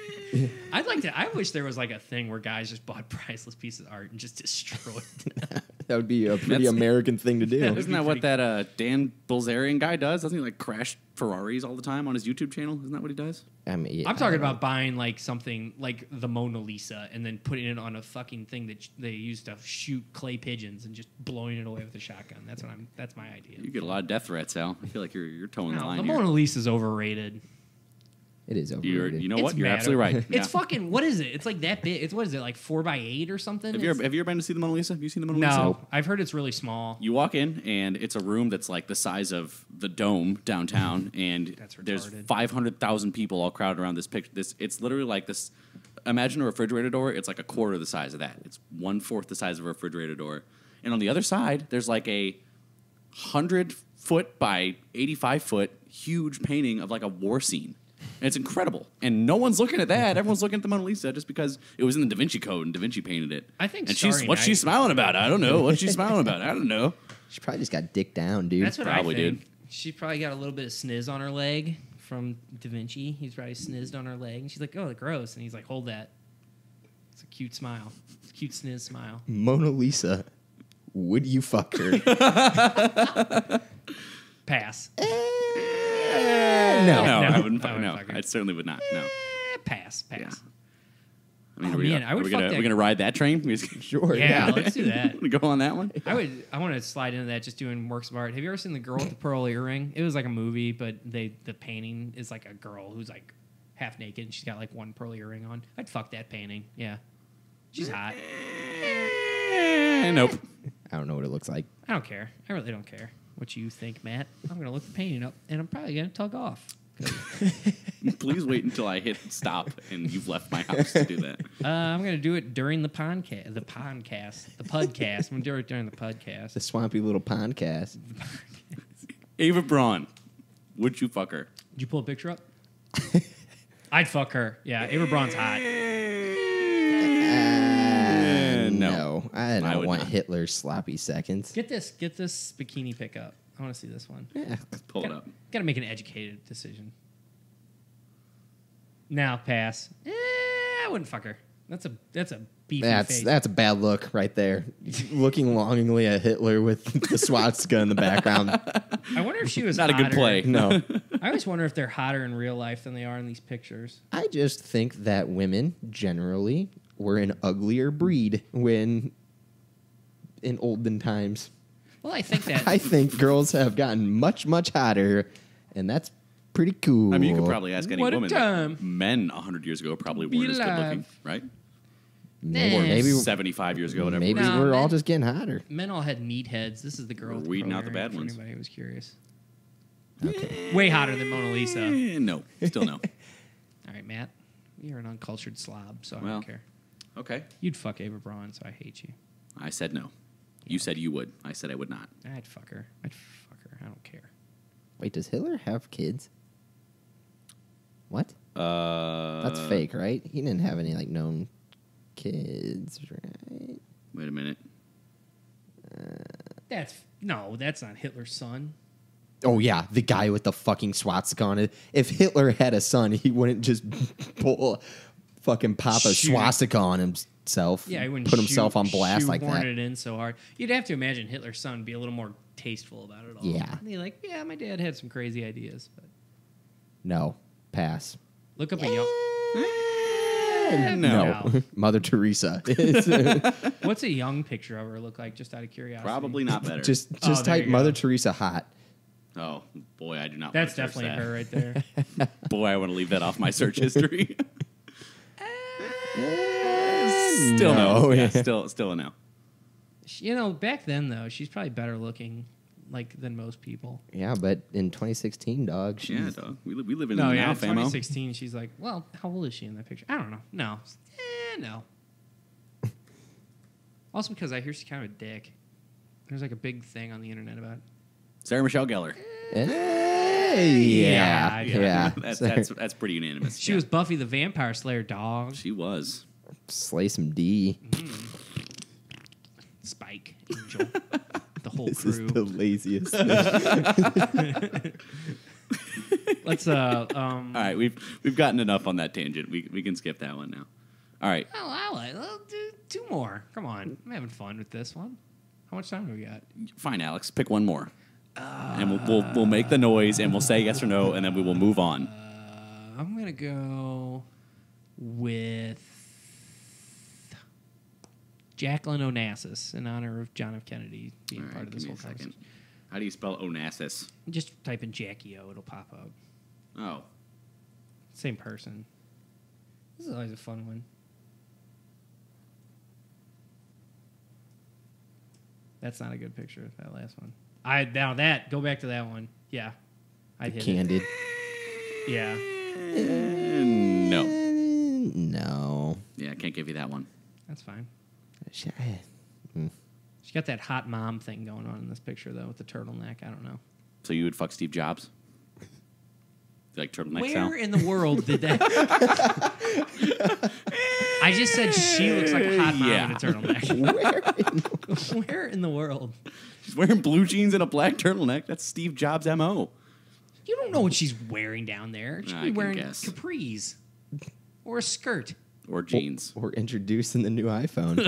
I wish there was like a thing where guys just bought priceless pieces of art and just destroyed them. That would be a pretty American thing to do. Isn't that what that Dan Bilzerian guy does? Doesn't he like crash Ferraris all the time on his YouTube channel? Isn't that what he does? I mean, I'm talking about buying like something like the Mona Lisa and then putting it on a fucking thing that they used to shoot clay pigeons and just blowing it away with a shotgun. That's my idea. You get a lot of death threats, Al. I feel like you're towing the line the here. Mona Lisa's overrated. It is overrated. You know what? You're absolutely right. It's fucking. What is it? It's like that big. What is it? Like 4x8 or something? Have you ever been to see the Mona Lisa? Have you seen the Mona Lisa? No, I've heard it's really small. You walk in and it's a room that's like the size of the Dome downtown, and there's 500,000 people all crowded around this picture. It's literally like this. Imagine a refrigerator door. It's like a quarter the size of that. It's 1/4 the size of a refrigerator door, and on the other side there's like a 100-foot by 85-foot huge painting of like a war scene. And it's incredible. And no one's looking at that. Everyone's looking at the Mona Lisa just because it was in the Da Vinci Code and Da Vinci painted it. I think. And what's she smiling about? I don't know. What's she smiling about? I don't know. She probably just got dicked down, dude. That's what probably I think. did. She probably got a little bit of sniz on her leg from Da Vinci. He's probably snizzed on her leg. And she's like, oh, gross. And he's like, hold that. It's a cute smile. It's a cute sniz smile. Mona Lisa, would you fuck her? Pass. No. I wouldn't fuck her. I certainly would not. No. Pass. Yeah. I mean, I would fuck that. We're gonna ride that train. Sure. Yeah, let's do that. Go on that one. I want to slide into that just doing works of art. Have you ever seen The Girl with the Pearl Earring? It was like a movie, but the painting is like a girl who's like half naked and she's got like one pearl earring on. I'd fuck that painting. Yeah. She's hot. Nope. I don't know what it looks like. I don't care. I really don't care what you think, Matt. I'm going to look the painting up and I'm probably going to tug off. Please wait until I hit stop and you've left my house to do that. I'm going to do it during the podcast. The podcast. I'm going to do it during the podcast. The swampy little podcast. Ava Braun, would you fuck her? Did you pull a picture up? I'd fuck her. Yeah, Ava Braun's hot. No. I don't want not. Hitler's sloppy seconds. Get this bikini pic up. I want to see this one. Yeah. Pull it up. Got to make an educated decision. Now pass. I wouldn't fuck her. That's a beefy face. That's a bad look right there. Looking longingly at Hitler with the swastika in the background. I wonder if she was not hotter. a good play. No. I always wonder if they're hotter in real life than they are in these pictures. I just think that women generally were an uglier breed in olden times. Well, I think that I think girls have gotten much, much hotter, and that's pretty cool. I mean, you could probably ask any What a woman. time. Men 100 years ago probably weren't as good looking, right? Maybe 75 years ago, whatever. maybe No, we're all men- just getting hotter. men all had meatheads. This is the girl. We're with the weeding pearl out the earring, bad for ones. Anybody who was curious. Okay. Way hotter than Mona Lisa. No, still no. All right, Matt. You're an uncultured slob, so I Well. don't care. Okay. You'd fuck Ava Braun, so I hate you. I said no. You said you would. I said I would not. I'd fuck her. I don't care. Wait, does Hitler have kids? What? That's That's fake, right? He didn't have any known kids, right? Wait a minute. That's not Hitler's son. Oh yeah, the guy with the fucking swastika on it. If Hitler had a son, he wouldn't just pop a Shoot. swastika on himself. Yeah, he wouldn't put himself on blast like shoehorn that. it in so hard. You'd have to imagine Hitler's son would be a little more tasteful about it all. Yeah. He'd be like, yeah, my dad had some crazy ideas, but No, pass. look up a young. No. Mother Teresa. What's a young picture of her look like? Just out of curiosity. Probably not better. just there type you Mother go. Teresa hot. Oh, boy, I do not That's want to search definitely that. her right there. Boy, I want to leave that off my search history. Still no. No. Yeah, still a no. Back then though, she's probably better looking, than most people. Yeah, but in 2016, dog, she's Yeah, dog. We live in No, the yeah, now, famo. 2016. She's like, well, how old is she in that picture? I don't know. No, no. Also, because I hear she's kind of a dick. There's a big thing on the internet about it. Sarah Michelle Gellar. Yeah. That's pretty unanimous. She was Buffy the Vampire Slayer, dog. She was. Slay some D. Spike, Angel, the whole This crew. is the laziest. Let's All right, we've gotten enough on that tangent. We can skip that one now. All right. I'll do two more. Come on, I'm having fun with this one. How much time do we got? Fine, Alex. Pick one more. And we'll make the noise and we'll say yes or no and then we will move on. I'm gonna go with Jacqueline Onassis in honor of John F. Kennedy being All right, part of this give whole me a second. conversation. How do you spell Onassis? Just type in Jackie O, it'll pop up. Oh. Same person. This is always a fun one. That's not a good picture of that last one. Go back to that one. Yeah. I'd hit Candid. it. Yeah. No. No. Yeah, I can't give you that one. That's fine. She- She got that hot mom thing going on in this picture, though, with the turtleneck. I don't know. So you would fuck Steve Jobs? You like turtleneck Where style? in the world did that? I just said she looks like a hot mom in a turtleneck. Where in the world? She's wearing blue jeans and a black turtleneck. That's Steve Jobs' M.O. You don't know what she's wearing down there. She'd be wearing capris or a skirt. Or jeans. Or introducing the new iPhone.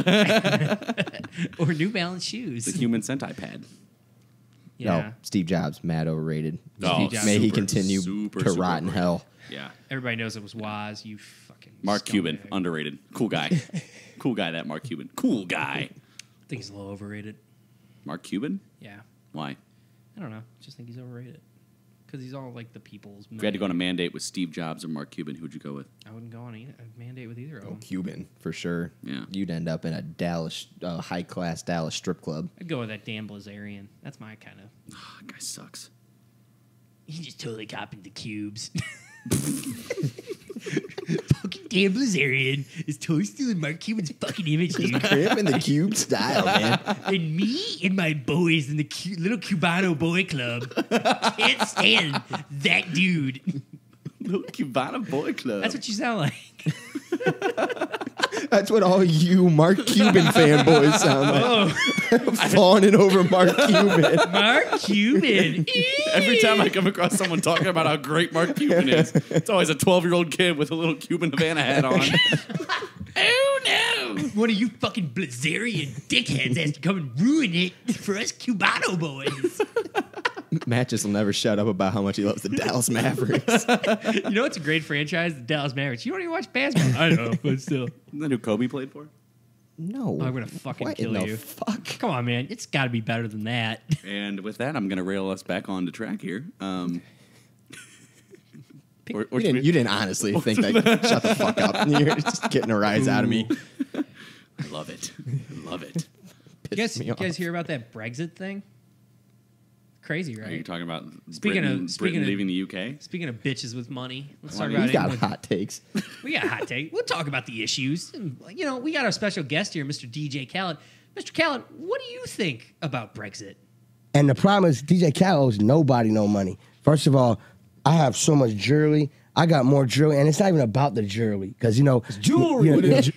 Or New Balance shoes. The human centipede. Yeah. No, Steve Jobs, mad overrated. Oh, May he continue to rot in hell. Yeah. Everybody knows it was Woz. You fucking Mark Cuban, scumbag. underrated. Cool guy. Cool guy, that Mark Cuban. Cool guy. I think he's a little overrated. Mark Cuban? Yeah. Why? I don't know. Just think he's overrated. Because he's all like the people's. If you had to go on a mandate with Steve Jobs or Mark Cuban, who'd you go with? I wouldn't go on a mandate with either of them. Cuban, for sure. Yeah. You'd end up in a high-class Dallas strip club. I'd go with that Dan Blazarian. That's my kind of. Oh, that guy sucks. He just totally copied the cubes. Fucking Dan Blazarian is totally stealing Mark Cuban's fucking image, dude. Crib in the cube style, man. And me and my boys in the little Cubano boy club can't stand that dude. Little Cubano boy club. That's what you sound like. That's what all you Mark Cuban fanboys sound like. Fawning over Mark Cuban. Mark Cuban. Every time I come across someone talking about how great Mark Cuban is, it's always a 12-year-old kid with a little Cuban Havana hat on. Oh, no. One of you fucking Blazarian dickheads has to come and ruin it for us Cubano boys. Matt just will never shut up about how much he loves the Dallas Mavericks. You know what's a great franchise? The Dallas Mavericks. You don't even watch basketball. I know, but still. Isn't that who Kobe played for? No. I'm going to fucking what kill in you. the fuck? Come on, man. It's got to be better than that. And with that, I'm going to rail us back on the track here. You didn't honestly think that. Shut the fuck up. You're just getting a rise out of me. I love it. I love it. You guys hear about that Brexit thing? Crazy, right? Are you talking about Speaking Britain of leaving the UK? Speaking of bitches with money, let's talk We about got it. hot takes. We got a hot take. We'll talk about the issues. And, you know, we got our special guest here, Mr. DJ Khaled. Mr. Khaled, what do you think about Brexit? And the problem is, DJ Khaled owes nobody no money. First of all, I have so much jewelry. I got more jewelry, and it's not even about the jewelry because Jewelry.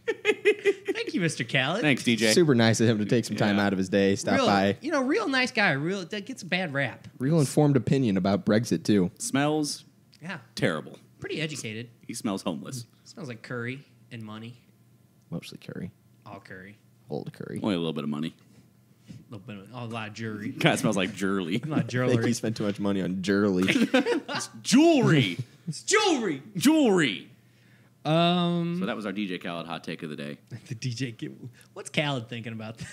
Thank you, Mr. Khaled. Thanks, DJ. Super nice of him to take some time out of his day, stop by. You know, real nice guy. Real that gets a bad rap. Real informed opinion about Brexit, too. Smells Yeah, terrible. pretty educated. He smells homeless. Smells like curry and money. Mostly curry. All curry. Old curry. Only a little bit of money. A lot of jewelry. Kind of smells like jewelry. A lot of I think jewelry. he spent too much money on jewelry. Jewelry. It's jewelry. Jewelry. So that was our DJ Khaled hot take of the day. The DJ. What's Khaled thinking about this?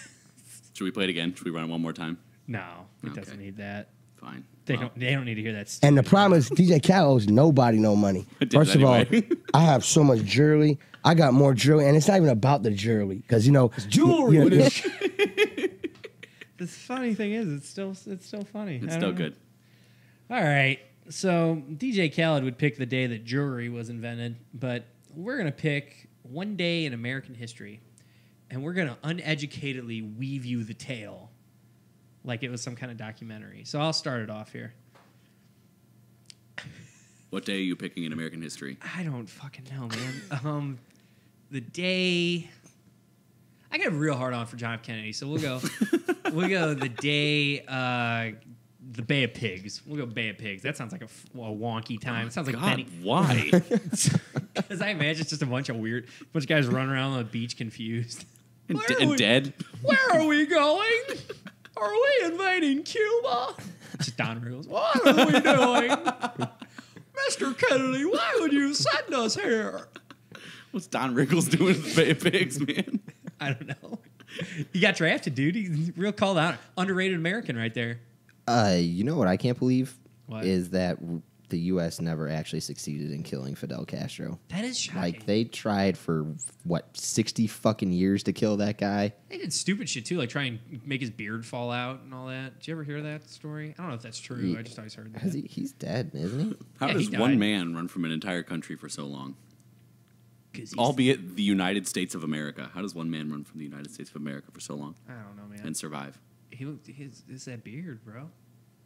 Should we play it again? Should we run it one more time? No, it Okay. doesn't need that. Fine. They Well, don't need to hear that. And the problem is, DJ Khaled owes nobody no money. It did First of all, anyway. I have so much jewelry. I got more jewelry, and it's not even about the jewelry because jewelry. The funny thing is, it's still funny. It's still good. All right, so DJ Khaled would pick the day that jewelry was invented, but we're gonna pick one day in American history, and we're gonna uneducatedly weave you the tale, like it was some kind of documentary. So I'll start it off here. What day are you picking in American history? I don't fucking know, man. The day. I got a real hard on for John F. Kennedy, so we'll go the day the Bay of Pigs. We'll go Bay of Pigs. That sounds like a wonky time. It sounds like Benny. Why? Because I imagine it's just a bunch of guys running around on the beach confused. and dead? Where are we going? Are we invading Cuba? Just Don Rickles. What are we doing? Mr. Kennedy, why would you send us here? What's Don Rickles doing in the Bay of Pigs, man? I don't know. He got drafted, dude. He's real called out. Underrated American right there. You know what I can't believe? What? Is that the U.S. never actually succeeded in killing Fidel Castro. That is shocking. Like, they tried for, 60 fucking years to kill that guy? They did stupid shit, too, like try and make his beard fall out and all that. Did you ever hear that story? I don't know if that's true. I just always heard that. He's dead, isn't he? How Yeah, does he died. one man run from an entire country for so long? Albeit the United States of America. How does one man run from the United States of America for so long I don't know, man. and survive? It's that beard, bro.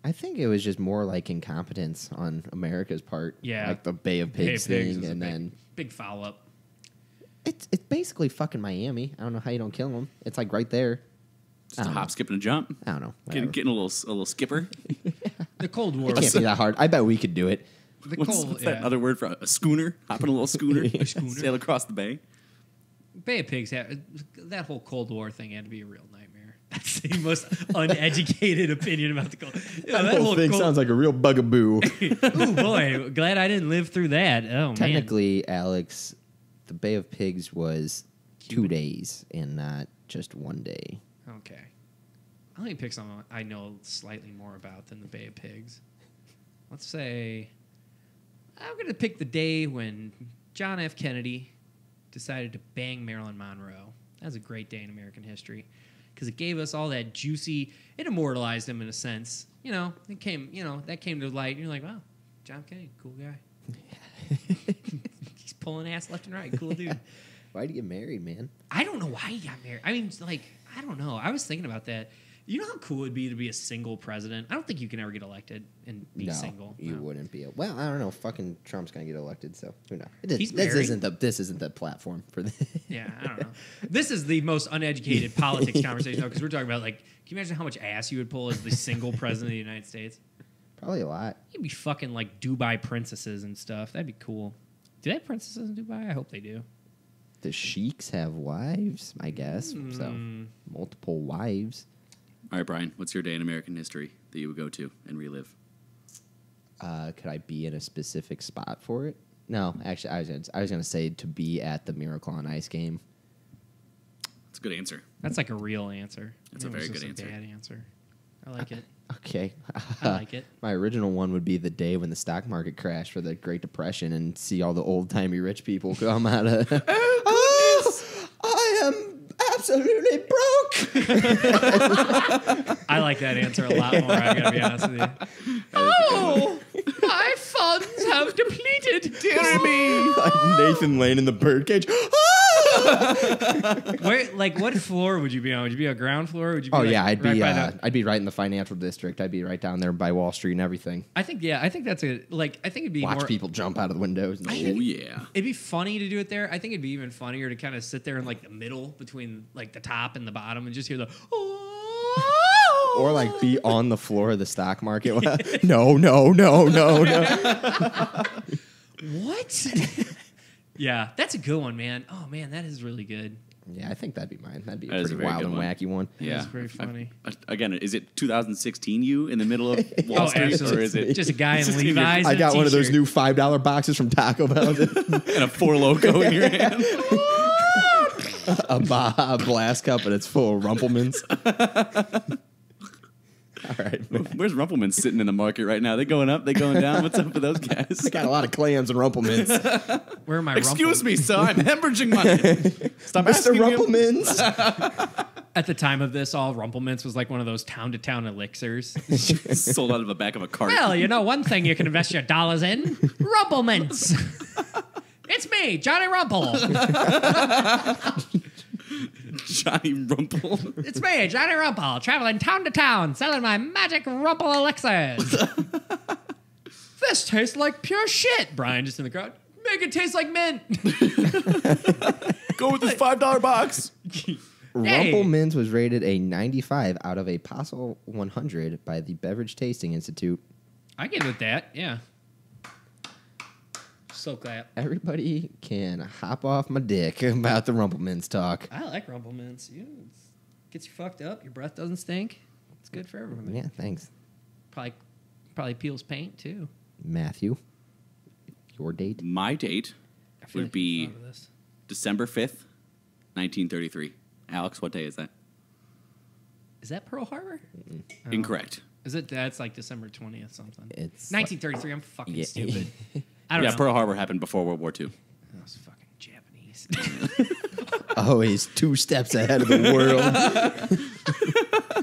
I think it was just more like incompetence on America's part. Yeah. Like the Bay of Bay of Pigs Pigs thing, was a and big- then... Big follow-up. It's basically fucking Miami. I don't know how you don't kill them. It's like right there. Just a hop, skip, and a jump. I don't know. Getting a little skipper. The Cold War. It can't be that hard. I bet we could do it. What's that other word for a schooner? Hopping a little schooner. Sail across the bay. Bay of Pigs, that whole Cold War thing had to be a real nightmare. That's the most uneducated opinion about the Cold War. That whole thing sounds like a real bugaboo. Oh, boy. Glad I didn't live through that. Oh, Technically, Alex, the Bay of Pigs was 2 days and not just 1 day. Okay. I'll let you pick something I know slightly more about than the Bay of Pigs. Let's say I'm going to pick the day when John F. Kennedy decided to bang Marilyn Monroe. That was a great day in American history because it gave us all that juicy. It immortalized him in a sense. That came to light. And you're like, wow, John Kennedy, cool guy. He's pulling ass left and right. Cool dude. Why'd he get married, man? I don't know why he got married. I mean, I don't know. I was thinking about that. You know how cool it would be to be a single president? I don't think you can ever get elected and be single. You wouldn't be. Well, I don't know. Fucking Trump's gonna get elected, so who knows? This isn't the platform for this. Yeah, I don't know. This is the most uneducated politics conversation though, because we're talking about can you imagine how much ass you would pull as the single president of the United States? Probably a lot. You'd be fucking like Dubai princesses and stuff. That'd be cool. Do they have princesses in Dubai? I hope they do. The sheiks have wives, I guess. So multiple wives. All right, Brian, what's your day in American history that you would go to and relive? Could I be in a specific spot for it? No, actually, I was gonna say to be at the Miracle on Ice game. That's a good answer. That's like a real answer. That's a very good answer. Bad answer. I like it. Okay. I like it. My original one would be the day when the stock market crashed for the Great Depression and see all the old-timey rich people come out of... I am absolutely broke! I like that answer a lot more, I gotta be honest with you. Oh! My funds have depleted! Dear me! Like Nathan Lane in the birdcage. What floor would you be on? Would you be on ground floor? Or would you be I'd be right in the financial district. I'd be right down there by Wall Street and everything. I think that's I think it'd be watch people jump out of the windows. And yeah, it'd be funny to do it there. I think it'd be even funnier to kind of sit there in the middle between the top and the bottom and just hear the or be on the floor of the stock market. No. What? Yeah, that's a good one, man. Oh man, that is really good. Yeah, I think that'd be mine. That'd be a pretty wild and wacky one. Yeah, that's very funny. Again, is it 2016 you in the middle of Wall Street, or is it just a guy in Levi's? I got one of those new $5 boxes from Taco Bell and a Four Loko in your hand. A Baja Blast cup, and it's full of Rumplemans. All right. Where's Rumpleman sitting in the market right now? They going up? They going down? What's up with those guys? I got a lot of clams and Rumplemans. Where are my Excuse me, sir. I'm hemorrhaging money. Stop Mr. Rumplemans. At the time of this, all Rumplemints was like one of those town-to-town elixirs. Sold out of the back of a cart. Well, one thing you can invest your dollars in. Rumplemints. It's me, Johnny Rumple. Johnny Rumple. It's me, Johnny Rumple, traveling town to town, selling my magic Rumple elixirs. This tastes like pure shit. Brian just in the crowd. Make it taste like mint. Go with this $5 box. Rumplemans was rated a 95 out of a possible 100 by the Beverage Tasting Institute. I give it that, yeah. So clap. Everybody can hop off my dick about the Rumplemans talk. I like Rumplemints. It gets you fucked up. Your breath doesn't stink. It's good for everyone. Yeah, thanks. Probably peels paint, too. Matthew, your date? My date would be December 5th, 1933. Alex, what day is that? Is that Pearl Harbor? Incorrect. Is it? That's December 20th something. It's 1933. I'm fucking stupid. I don't know. Pearl Harbor happened before World War II. Those fucking Japanese. Always 2 steps ahead of the world.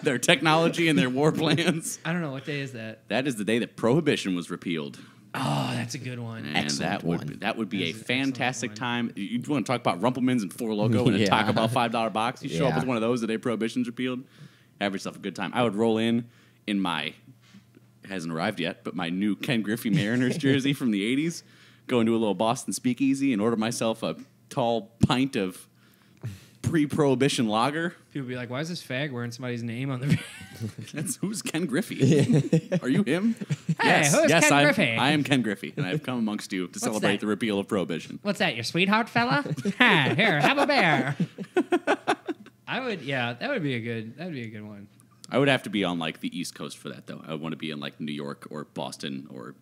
Their technology and their war plans. I don't know. What day is that? That is the day that Prohibition was repealed. Oh, that's a good one. And that would be a fantastic time. You want to talk about Rumplemans and Four Loko and a Taco Bell $5 box? You show up with one of those the day Prohibition's repealed. Have yourself a good time. I would roll in my, hasn't arrived yet, but my new Ken Griffey Mariners jersey from the 80s, go into a little Boston speakeasy and order myself a tall pint of pre-prohibition lager. People be like, "Why is this fag wearing somebody's name on the?" Who's Ken Griffey? Are you him? Hey, who's Ken Griffey? I am Ken Griffey, and I've come amongst you to celebrate that? the repeal of prohibition. What's that? Your sweetheart, fella? Here, have a bear. That would be a good one. I would have to be on like the East Coast for that, though. I would want to be in like New York or Boston or.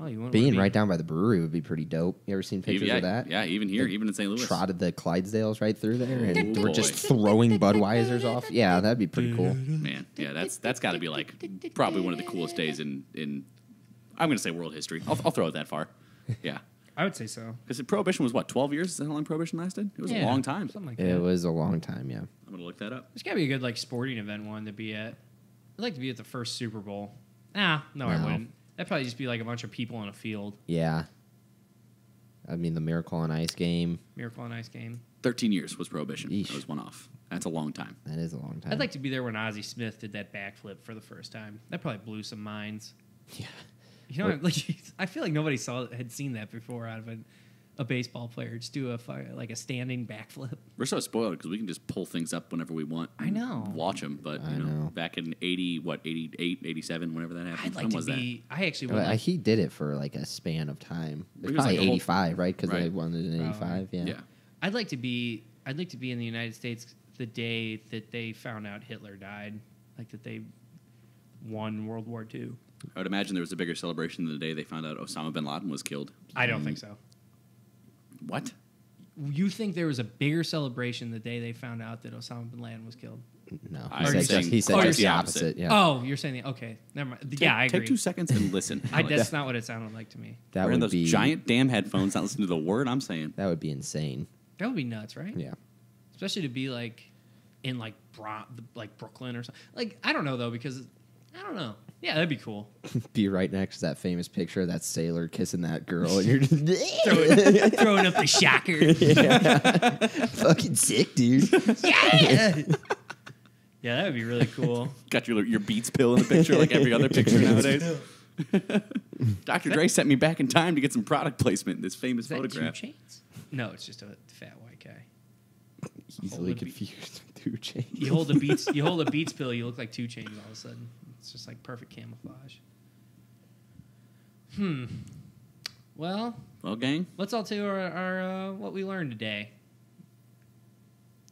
Oh, you want being right down by the brewery would be pretty dope. You ever seen pictures of that? Yeah, even here, even in St. Louis. Trotted the Clydesdales right through there, and Ooh, we're just throwing Budweisers off. Yeah, that'd be pretty cool. Man, yeah, that's got to be like probably one of the coolest days in I'm going to say world history. I'll throw it that far. Yeah. I would say so. Because Prohibition was what, 12 years? Is that how long Prohibition lasted? It was a long time. Something like that. It was a long time, yeah. I'm going to look that up. There's got to be a good like sporting event one to be at. I'd like to be at the first Super Bowl. No, I wouldn't. That'd probably just be like a bunch of people on a field. Yeah. I mean, the Miracle on Ice game. Miracle on Ice game. 13 years was Prohibition. Yeesh. That was one off. That's a long time. That is a long time. I'd like to be there when Ozzie Smith did that backflip for the first time. That probably blew some minds. Yeah. You know, like I feel like nobody had seen that before out of a baseball player. Just do a standing backflip. We're so spoiled because we can just pull things up whenever we want. I know. Watch them, but you know, back in 88, 87, whenever that happened. I'd like to be. I actually would. Well, he did it for like a span of time. It was probably like 85, right? Because they Right. won it in 85. Yeah. I'd like to be in the United States the day that they found out Hitler died, like that they won World War II. I would imagine there was a bigger celebration than the day they found out Osama bin Laden was killed. I don't think so. What? You think there was a bigger celebration the day they found out that Osama bin Laden was killed? No. He said just the opposite. Yeah. Oh, you're saying okay. Never mind. I agree. Take 2 seconds and listen. That's not what it sounded like to me. That Wearing would those be giant damn headphones, not listening to the word I'm saying. That would be insane. That would be nuts, right? Yeah. Especially to be like in like Brooklyn or something. Like I don't know though because I don't know. Yeah, that'd be cool. Be right next to that famous picture of that sailor kissing that girl, and you're just throwing up the shocker. Yeah. Fucking sick, dude. Yeah. Yeah, that would be really cool. Got your Beats pill in the picture like every other picture nowadays. Dr. Dre sent me back in time to get some product placement in this famous Is that photograph. 2 Chainz? No, it's just a fat white guy. Easily confused with 2 Chainz. You hold a Beats pill, you look like 2 Chainz all of a sudden. It's just like perfect camouflage. Well, gang. let's all tell our what we learned today.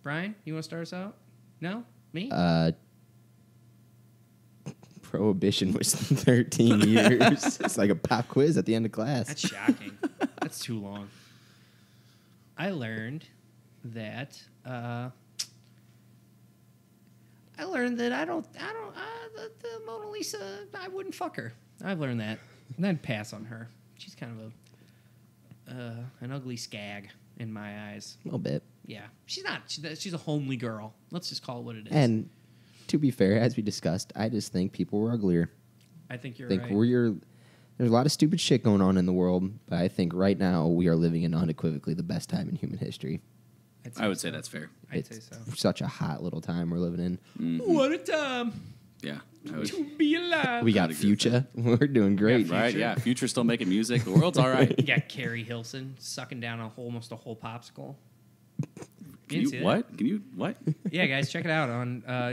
Brian, you want to start us out? No? Me? Prohibition was 13 years. It's like a pop quiz at the end of class. That's shocking. That's too long. I learned that the Mona Lisa, I wouldn't fuck her. I've learned that. And I'd pass on her. She's kind of an ugly skag in my eyes. A little bit. Yeah. She's not. She's a homely girl. Let's just call it what it is. And to be fair, as we discussed, I just think people were uglier. I think you're right. There's a lot of stupid shit going on in the world, but I think right now we are living in unequivocally the best time in human history. I would say that's fair. I'd say so. Such a hot little time we're living in. Mm-hmm. What a time. Yeah. To be alive. We got Future. We're doing great. Right, yeah. Future's still making music. The world's all right. You got Carrie Hilson sucking down almost a whole popsicle. Can you what? Yeah, guys, check it out.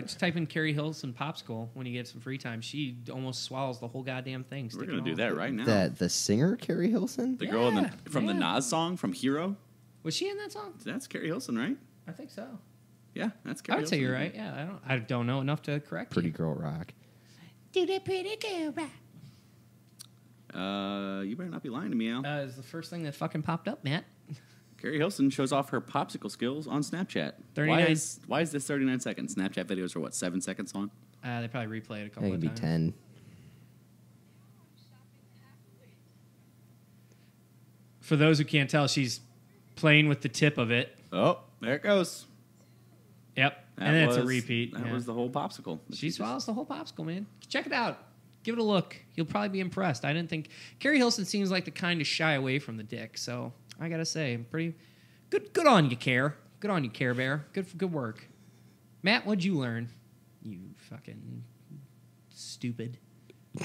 Just type in Carrie Hilson popsicle when you get some free time. She almost swallows the whole goddamn thing. We're going to do that right now. The singer, Carrie Hilson? The girl from the Nas song, from Hero? Was she in that song? That's Carrie Hilson, right? I think so. Yeah, that's Carrie Hilson. I would say you're right. Yeah, I don't know enough to correct Pretty you. Girl Rock. Do that pretty girl rock. You better not be lying to me, Al. It's the first thing that fucking popped up, Matt. Carrie Hilson shows off her popsicle skills on Snapchat. 39. Why is this 39 seconds? Snapchat videos are what, 7 seconds long? They probably replay it a couple It of could times. be 10. For those who can't tell, she's playing with the tip of it. Oh, there it goes. Yep. And then it's a repeat. That was the whole popsicle. She swallows the whole popsicle, man. Check it out. Give it a look. You'll probably be impressed. I didn't think... Carrie Hilson seems like the kind to shy away from the dick, so I gotta say, pretty... Good on you, Care. Good on you, Care Bear. Good work. Matt, what'd you learn? You fucking stupid. I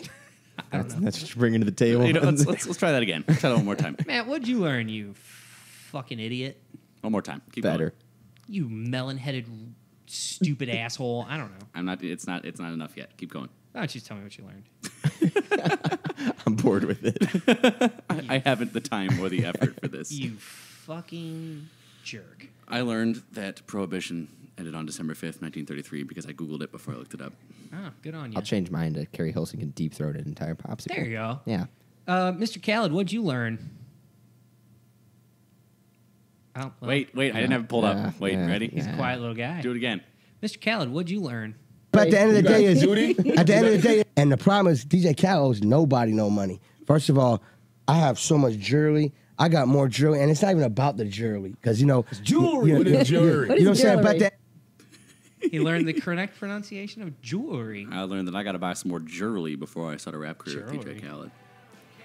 don't know. That's what you're bringing to the table. Let's try that again. Try that one more time. Matt, what'd you learn, you fucking idiot? One more time. Keep Better. going. You melon-headed, stupid asshole. I don't know. I'm not. It's not enough yet. Keep going. Why don't you just tell me what you learned? I'm bored with it. I haven't the time or the effort for this. You fucking jerk. I learned that Prohibition ended on December 5th, 1933, because I Googled it before I looked it up. Oh, good on you. I'll change mine to Carrie Hilson can deep throat an entire popsicle. There you go. Yeah. Mr. Khaled, what'd you learn? Oh, well, Wait, I didn't have it pulled up. Wait, ready? He's a quiet little guy. Do it again. Mr. Khaled, what'd you learn? But at the end of the day is at the end of the day, and the problem is DJ Khaled owes nobody no money. First of all, I have so much jewelry. I got more jewelry, and it's not even about the jewelry because Jewelry. What is jewelry? You know what I'm saying? But that He learned the correct pronunciation of jewelry. I learned that I got to buy some more jewelry before I start a rap career with DJ Khaled.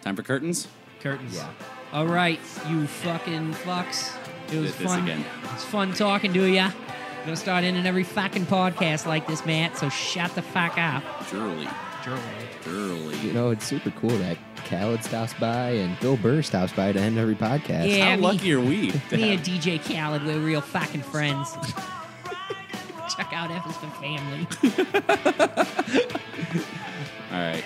Time for curtains? Curtains. Yeah. All right, you fucking fucks. It was Did this fun. again. It's fun talking to ya. I'm gonna start ending every fucking podcast like this, Matt. So shut the fuck up. Jewelry. Jewelry. You know, it's super cool that Khaled stops by and Bill Burr stops by to end every podcast. Yeah. How lucky are we? Me and DJ Khaled, we're real fucking friends. Check out F is for Family. All right.